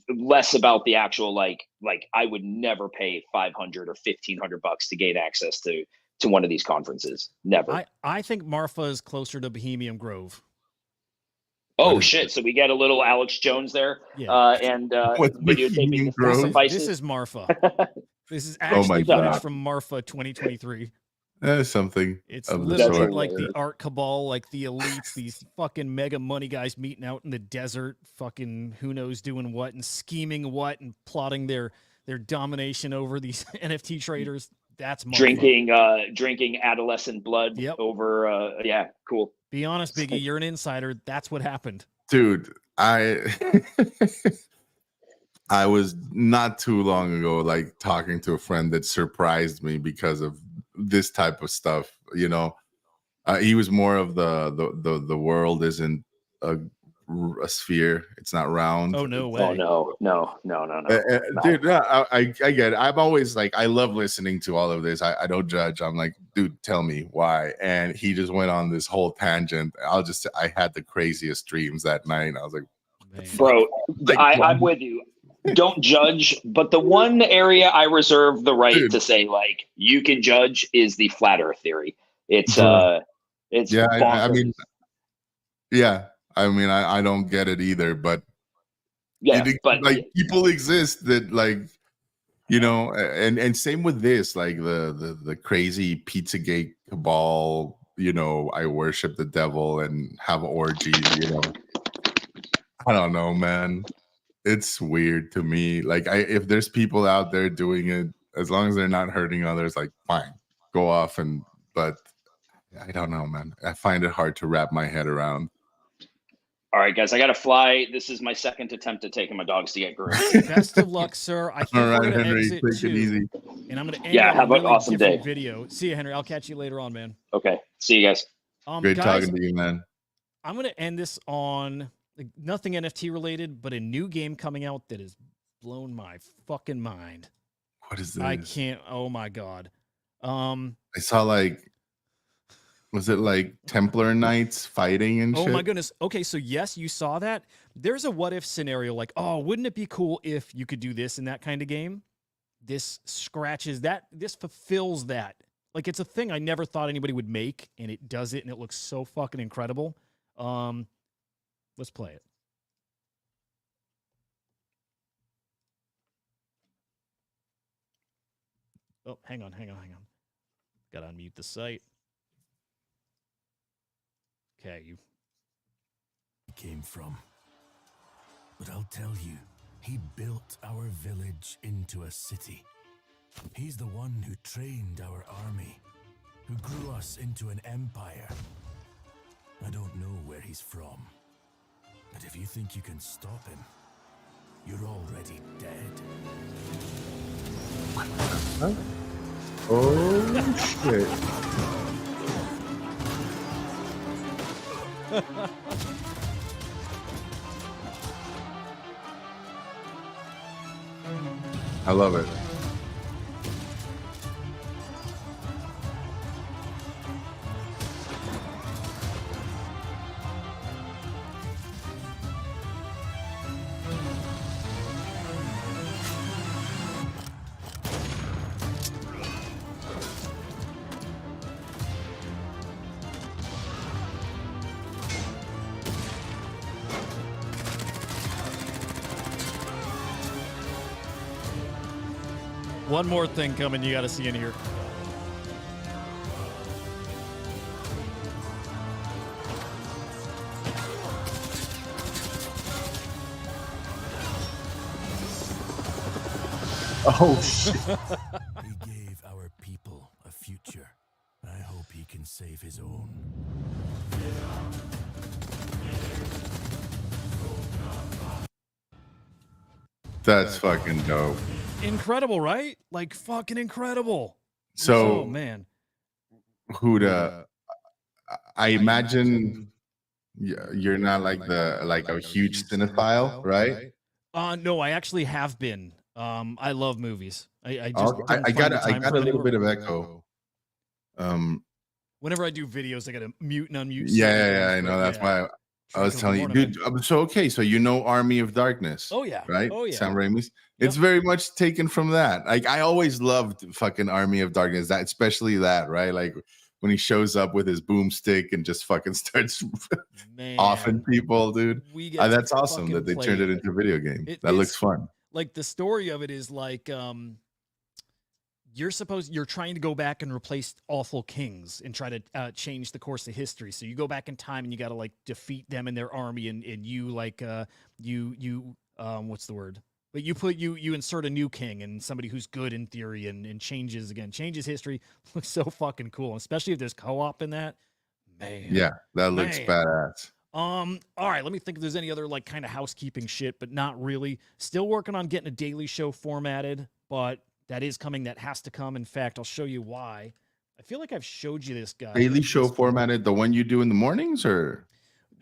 Less about the actual like I would never pay 500 or 1,500 bucks to gain access to one of these conferences. Never. I think Marfa is closer to Bohemian Grove. Oh shit! So we get a little Alex Jones there, Yeah. and What's videotaping Bohemian the Grove? sacrifices. This is Marfa. This is Oh my actually footage God. from Marfa 2023. Something It's of the literally sort. like the hilarious. art cabal, like the elites, these fucking mega money guys meeting out in the desert, fucking who knows doing what and scheming what and plotting their domination over these NFT traders. That's Marfa. Drinking adolescent blood Yep. over. Yeah, cool. Be honest, Biggie, you're an insider. That's what happened. Dude, I was not too long ago like talking to a friend that surprised me because of this type of stuff. He was more of the world isn't a sphere, it's not round. Oh no way. Oh no. Dude, no, I get it. I'm always like, I love listening to all of this. I don't judge. I'm like, dude, tell me why. And he just went on this whole tangent. I had the craziest dreams that night. I was like, Man. Bro, I'm with you. Don't judge, but the one area I reserve the right to say like you can judge is the flat Earth theory. It's yeah, bonkers. I mean, I don't get it either, but yeah, but like people exist that like, and same with this, like the crazy Pizzagate cabal, I worship the devil and have orgies, I don't know, man. It's weird to me. Like if there's people out there doing it, as long as they're not hurting others, like fine, go off but I don't know, man. I find it hard to wrap my head around. All right, guys, I got to fly. This is my second attempt at taking my dogs to get groomed. Best of luck, sir. I think All we're right, going to Henry, exit take too. it easy. And I'm going to end Yeah, on have a an really awesome different day. video. See you, Henry. I'll catch you later on, man. Okay, see you guys. Great Guys, talking to you, man. I'm going to end this on like, nothing NFT related, but a new game coming out that has blown my fucking mind. What is this? I can't. Oh my god. I saw like, was it like Templar Knights fighting and shit? Oh my goodness. Okay, so yes, you saw that. There's a what if scenario like, oh, wouldn't it be cool if you could do this in that kind of game? This scratches that. This fulfills that. Like it's a thing I never thought anybody would make, and it does it, and it looks so fucking incredible. Let's play it. Oh, hang on. Gotta unmute the site. Okay, you came from. But I'll tell you, he built our village into a city. He's the one who trained our army, who grew us into an empire. I don't know where he's from, but if you think you can stop him, you're already dead. Huh? Oh, shit. I love it. one more thing coming you got to see in here. Oh shit! He gave our people a future. I hope he can save his own. That's fucking dope. Incredible, right? Like fucking incredible. Oh So, man. Huda, I imagine you're not like a huge cinephile, right? No, I actually have been. I love movies. I just Okay. don't I find got the I time got for a them little anymore. bit of echo. Whenever I do videos, I gotta mute and unmute. Yeah, certain yeah, things, I know. but That's yeah. why I Trying was to telling you, warn 'em. dude. So okay, so you know Army of Darkness, Oh yeah. right? Oh yeah. Sam Raimi's. Yep. It's very much taken from that. Like I always loved fucking Army of Darkness. That especially that, right? Like when he shows up with his boomstick and just fucking starts offing Man, people, dude. we get to That's awesome fucking that they play turned it it. into a video game. That It's looks fun. like the story of it is like you're trying to go back and replace awful kings and try to change the course of history. So you go back in time and you got to like defeat them and their army, and you like what's the word? But you insert a new king and somebody who's good in theory and changes history. Looks so fucking cool, especially if there's co-op in that. Man. Yeah, that looks Man. badass. All right, let me think if there's any other like kind of housekeeping shit, but not really. Still working on getting a daily show formatted, but that is coming. That has to come. In fact, I'll show you why. I feel like I've showed you this guy. Daily show formatted, the one you do in the mornings, or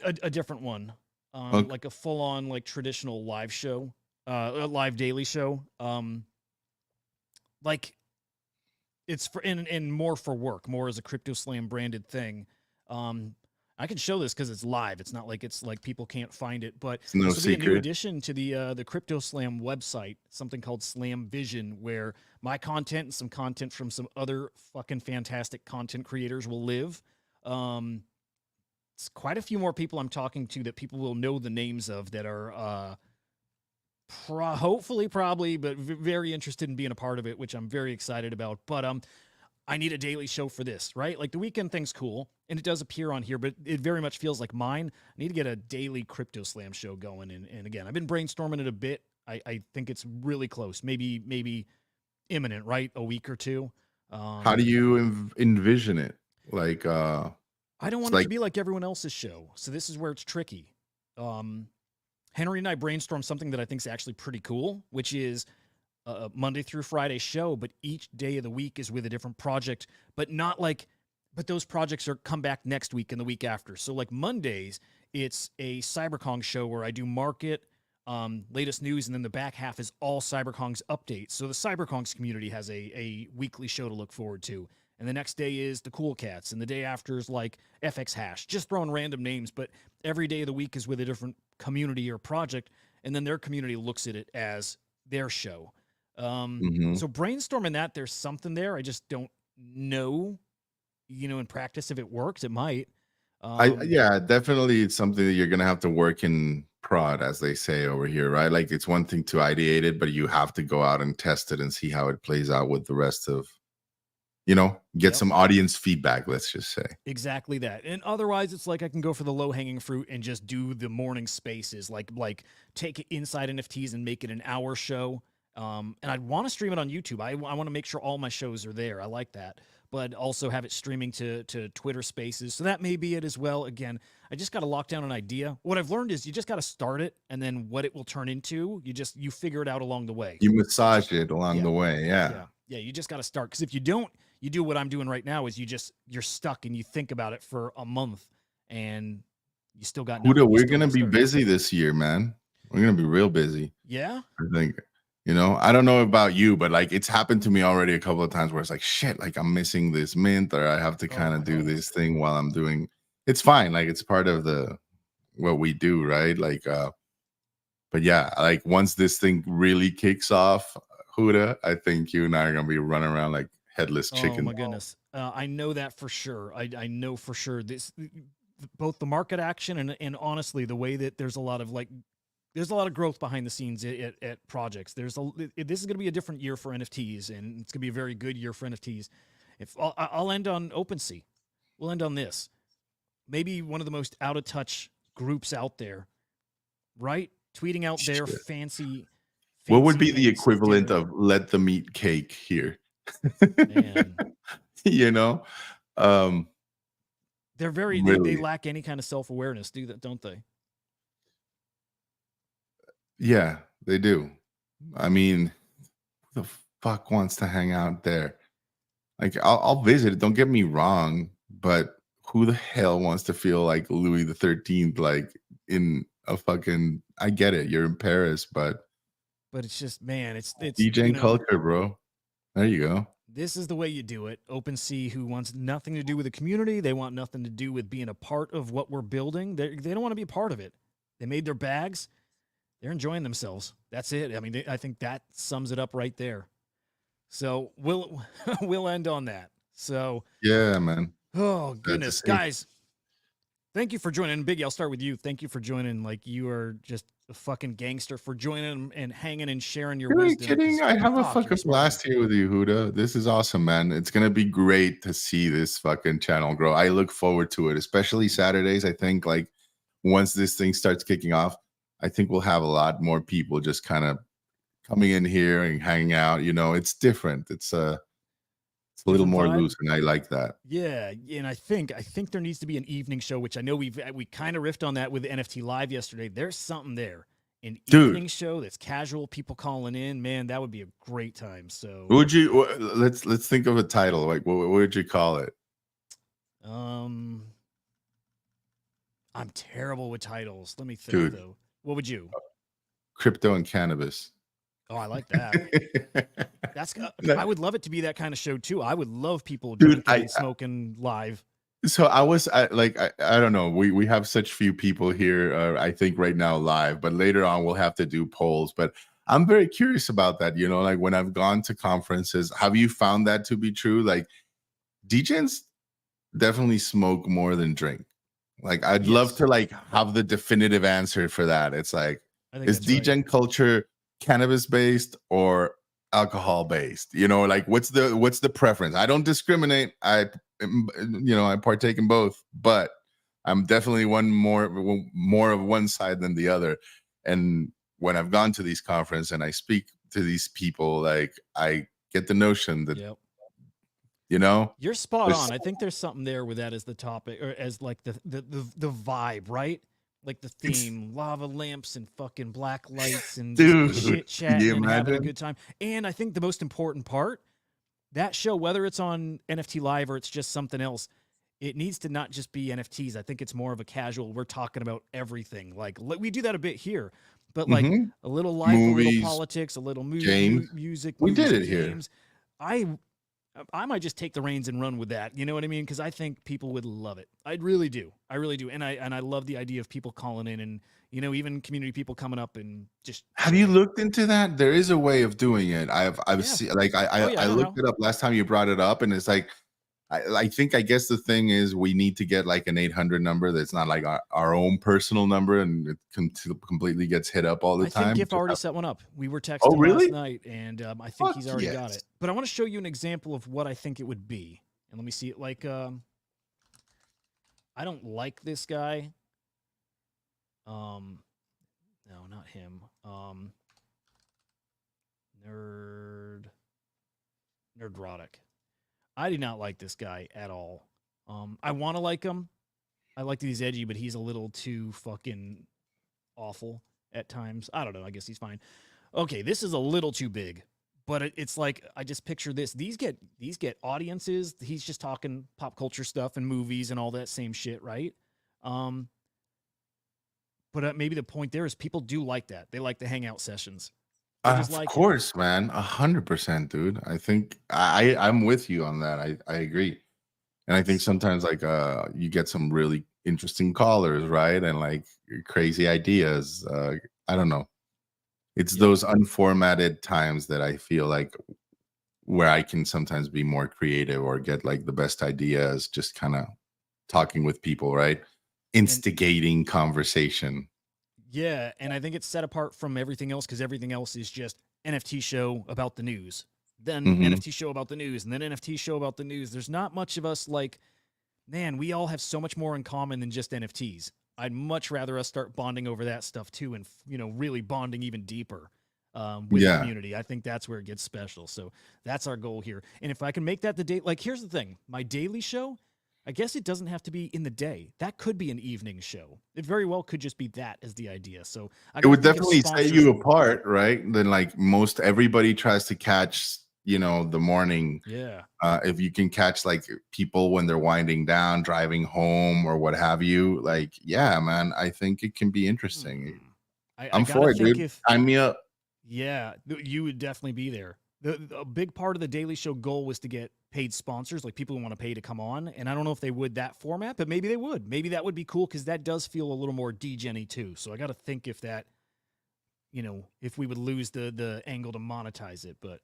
A different one. Okay. Like a full-on like traditional live show, a live daily show. Like it's for and more for work, more as a Crypto Slam branded thing. I can show this because it's live. It's not like it's like people can't find it, but It's no this will be a new secret. addition to the Crypto Slam website, something called Slam Vision, where my content and some content from some other fucking fantastic content creators will live. It's quite a few more people I'm talking to that people will know the names of that are hopefully probably, but very interested in being a part of it, which I'm very excited about. But I need a daily show for this, right? Like the weekend thing's cool, and it does appear on here, but it very much feels like mine. I need to get a daily Crypto Slam show going, and again, I've been brainstorming it a bit. I think it's really close, maybe imminent, right? A week or two. How do you envision it? Like, I don't want it's it to be like everyone else's show, so this is where it's tricky. Henry and I brainstormed something that I think is actually pretty cool, which is a Monday through Friday show, but each day of the week is with a different project, but not like, but those projects are come back next week and the week after. So like Mondays, it's a CyberKong show where I do market, latest news, and then the back half is all CyberKong's updates. So the CyberKong's community has a weekly show to look forward to. And the next day is the Cool Cats, and the day after is like FX Hash, just throwing random names, but every day of the week is with a different community or project, and then their community looks at it as their show. So brainstorming that, there's something there. I just don't know, in practice if it works. It might. yeah, definitely it's something that you're gonna have to work in prod, as they say over here, right? Like it's one thing to ideate it, but you have to go out and test it and see how it plays out with the rest of, get some audience feedback, let's just say. Exactly that. And otherwise, it's like I can go for the low-hanging fruit and just do the morning spaces, like take Inside NFTs and make it an hour show. And I'd want to stream it on YouTube. I want to make sure all my shows are there. I like that. But also have it streaming to Twitter Spaces. So that may be it as well. Again, I just got to lock down an idea. What I've learned is you just got to start it, and then what it will turn into, you figure it out along the way. You massage it along the way. Yeah. Yeah, you just got to start. Because if you don't, you do what I'm doing right now is you're stuck and you think about it for a month and you still got Huda, we're going to be busy this year, man. We're going to be real busy. Yeah. I think, I don't know about you, but like it's happened to me already a couple of times where it's like, shit, like I'm missing this mint, or I have to kind of do this thing while I'm doing. It's fine. Like it's part of what we do, right? Like, but yeah, like once this thing really kicks off, Huda, I think you and I are going to be running around like headless chicken. Oh my goodness. I know that for sure. I know for sure this, both the market action and honestly, the way that there's a lot of growth behind the scenes at projects. This is going to be a different year for NFTs, and it's going to be a very good year for NFTs. If I'll end on OpenSea, we'll end on this. Maybe one of the most out of touch groups out there, right? Tweeting out their fancy What would be fancy the pants equivalent dinner. of let them eat cake here? Man, You know? Um, they're they really. lack any kind of self-awareness, don't they? Yeah, they do. I mean, who the fuck wants to hang out there? Like, I'll visit it. Don't get me wrong, but who the hell wants to feel like Louis the 13th? Like in a fucking. I get it. You're in Paris, but But it's just, man, it's DJing culture, bro. There you go. this is the way you do it. OpenSea, who wants nothing to do with the community, they want nothing to do with being a part of what we're building. They don't want to be a part of it. They made their bags. They're enjoying themselves. That's it. I mean, I think that sums it up right there. So we'll we'll end on that. So Yeah, man. oh That's goodness, safe. guys, thank you for joining. Biggie, I'll start with you. Thank you for joining. Like, you are just a fucking gangster for joining and hanging and sharing your Are you wisdom. 'cause kidding? I have a fuck, you're fucking smart. blast here with you, Huda. This is awesome, man. It's gonna be great to see this fucking channel grow. I look forward to it, especially Saturdays. I think like once this thing starts kicking off, I think we'll have a lot more people just kind of coming in here and hanging out. You know, it's different. It's a little Different more vibe? loose, and I like that. Yeah, and I think there needs to be an evening show, which I know we kind of riffed on that with NFT Live yesterday. There's something there. An Dude. evening show that's casual, people calling in, man, that would be a great time. So Would you let's think of a title. Like what would you call it? I'm terrible with titles. Let me think Dude. though. What would you? Crypto and cannabis. Oh, I like that. That's I would love it to be that kind of show too. I would love people Dude, drinking and smoking live. So I don't know. We have such few people here. I think right now live, but later on we'll have to do polls. But I'm very curious about that. You know, like when I've gone to conferences, have you found that to be true? Like DJs definitely smoke more than drink. Like I'd love Yes. to like have the definitive answer for that. It's like, I think is that's right. DJing culture cannabis based or alcohol based? You know, like what's the preference? I don't discriminate. I partake in both, but I'm definitely more of one side than the other. And when I've gone to these conferences and I speak to these people, like I get the notion that Yep. you know, You're spot there's- on. I think there's something there with that as the topic, or as like the vibe, right? Like the theme, lava lamps and fucking black lights and Dude, chit chatting can you and having a imagine? good time. And I think the most important part, that show, whether it's on NFT Live or it's just something else, it needs to not just be NFTs. I think it's more of a casual. We're talking about everything. Like we do that a bit here, but like Mhm. a little life, a Movies, little politics, a little games. music. We movies, did it here. games. I might just take the reins and run with that. You know what I mean? Because I think people would love it. I really do. I really do. And I love the idea of people calling in and, you know, even community people coming up and just. Have you looked into that? There is a way of doing it. I've Yeah. seen like I Oh, yeah, I know looked how. it up last time you brought it up, and it's like I guess the thing is we need to get like an 800 number that's not like our own personal number, and it completely gets hit up all the I time. think Gif Just already have- set one up. We were texting Oh, really? last night, and I think he's Fuck already got yes. it. But I want to show you an example of what I think it would be. And let me see it. Like, I don't like this guy. No, not him. Nerdrotic. I do not like this guy at all. I want to like him. I like that he's edgy, but he's a little too fucking awful at times. I don't know. I guess he's fine. Okay, this is a little too big, but it's like I just picture this. These get audiences. He's just talking pop culture stuff and movies and all that same shit, right? But maybe the point there is people do like that. They like the hangout sessions. They just Of like it. course, man, 100%, dude. I think I'm with you on that. I agree, and I think sometimes like you get some really interesting callers, right, and like crazy ideas. I don't know. It's Yep. those unformatted times that I feel like where I can sometimes be more creative or get like the best ideas, just kind of talking with people, right? Instigating conversation. Yeah, and I think it's set apart from everything else because everything else is just NFT show about the news, then Mhm. NFT show about the news, and then NFT show about the news. There's not much of us like, man, we all have so much more in common than just NFTs. I'd much rather us start bonding over that stuff too and, you know, really bonding even deeper. with the Yeah. community. I think that's where it gets special. So that's our goal here. And if I can make that the day, like, here's the thing, my daily show, I guess it doesn't have to be in the day. That could be an evening show. It very well could just be that as the idea. So I It would gotta think of definitely set sponsors. you apart, right? Then like most everybody tries to catch, the morning. Yeah. If you can catch like people when they're winding down, driving home, or what have you, like, yeah, man, I think it can be interesting. I'm gotta for it, think dude. if Sign me up. Yeah, you would definitely be there. A big part of the Daily Show goal was to get paid sponsors, like people who want to pay to come on. And I don't know if they would that format, but maybe they would. Maybe that would be cool because that does feel a little more degen-y too. So I got to think if that, if we would lose the angle to monetize it. But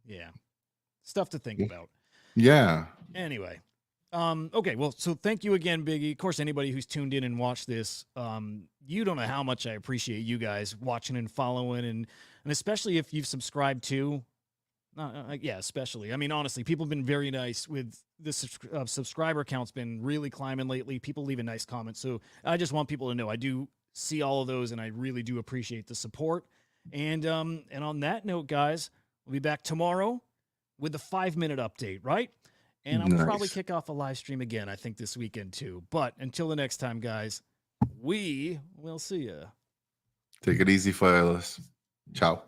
yeah, stuff to think about. Yeah. Anyway, okay, well, so thank you again, Biggie. Of course, anybody who's tuned in and watched this, you don't know how much I appreciate you guys watching and following, and especially if you've subscribed to, yeah, especially. I mean, honestly, people have been very nice with the subscriber count's been really climbing lately. People leaving nice comments, so I just want people to know I do see all of those, and I really do appreciate the support. And on that note, guys, we'll be back tomorrow with the 5-minute update, right? And I'll probably kick off a live stream again, I think, this weekend too. But until the next time, guys, we will see ya. Take it easy, fellas. Ciao.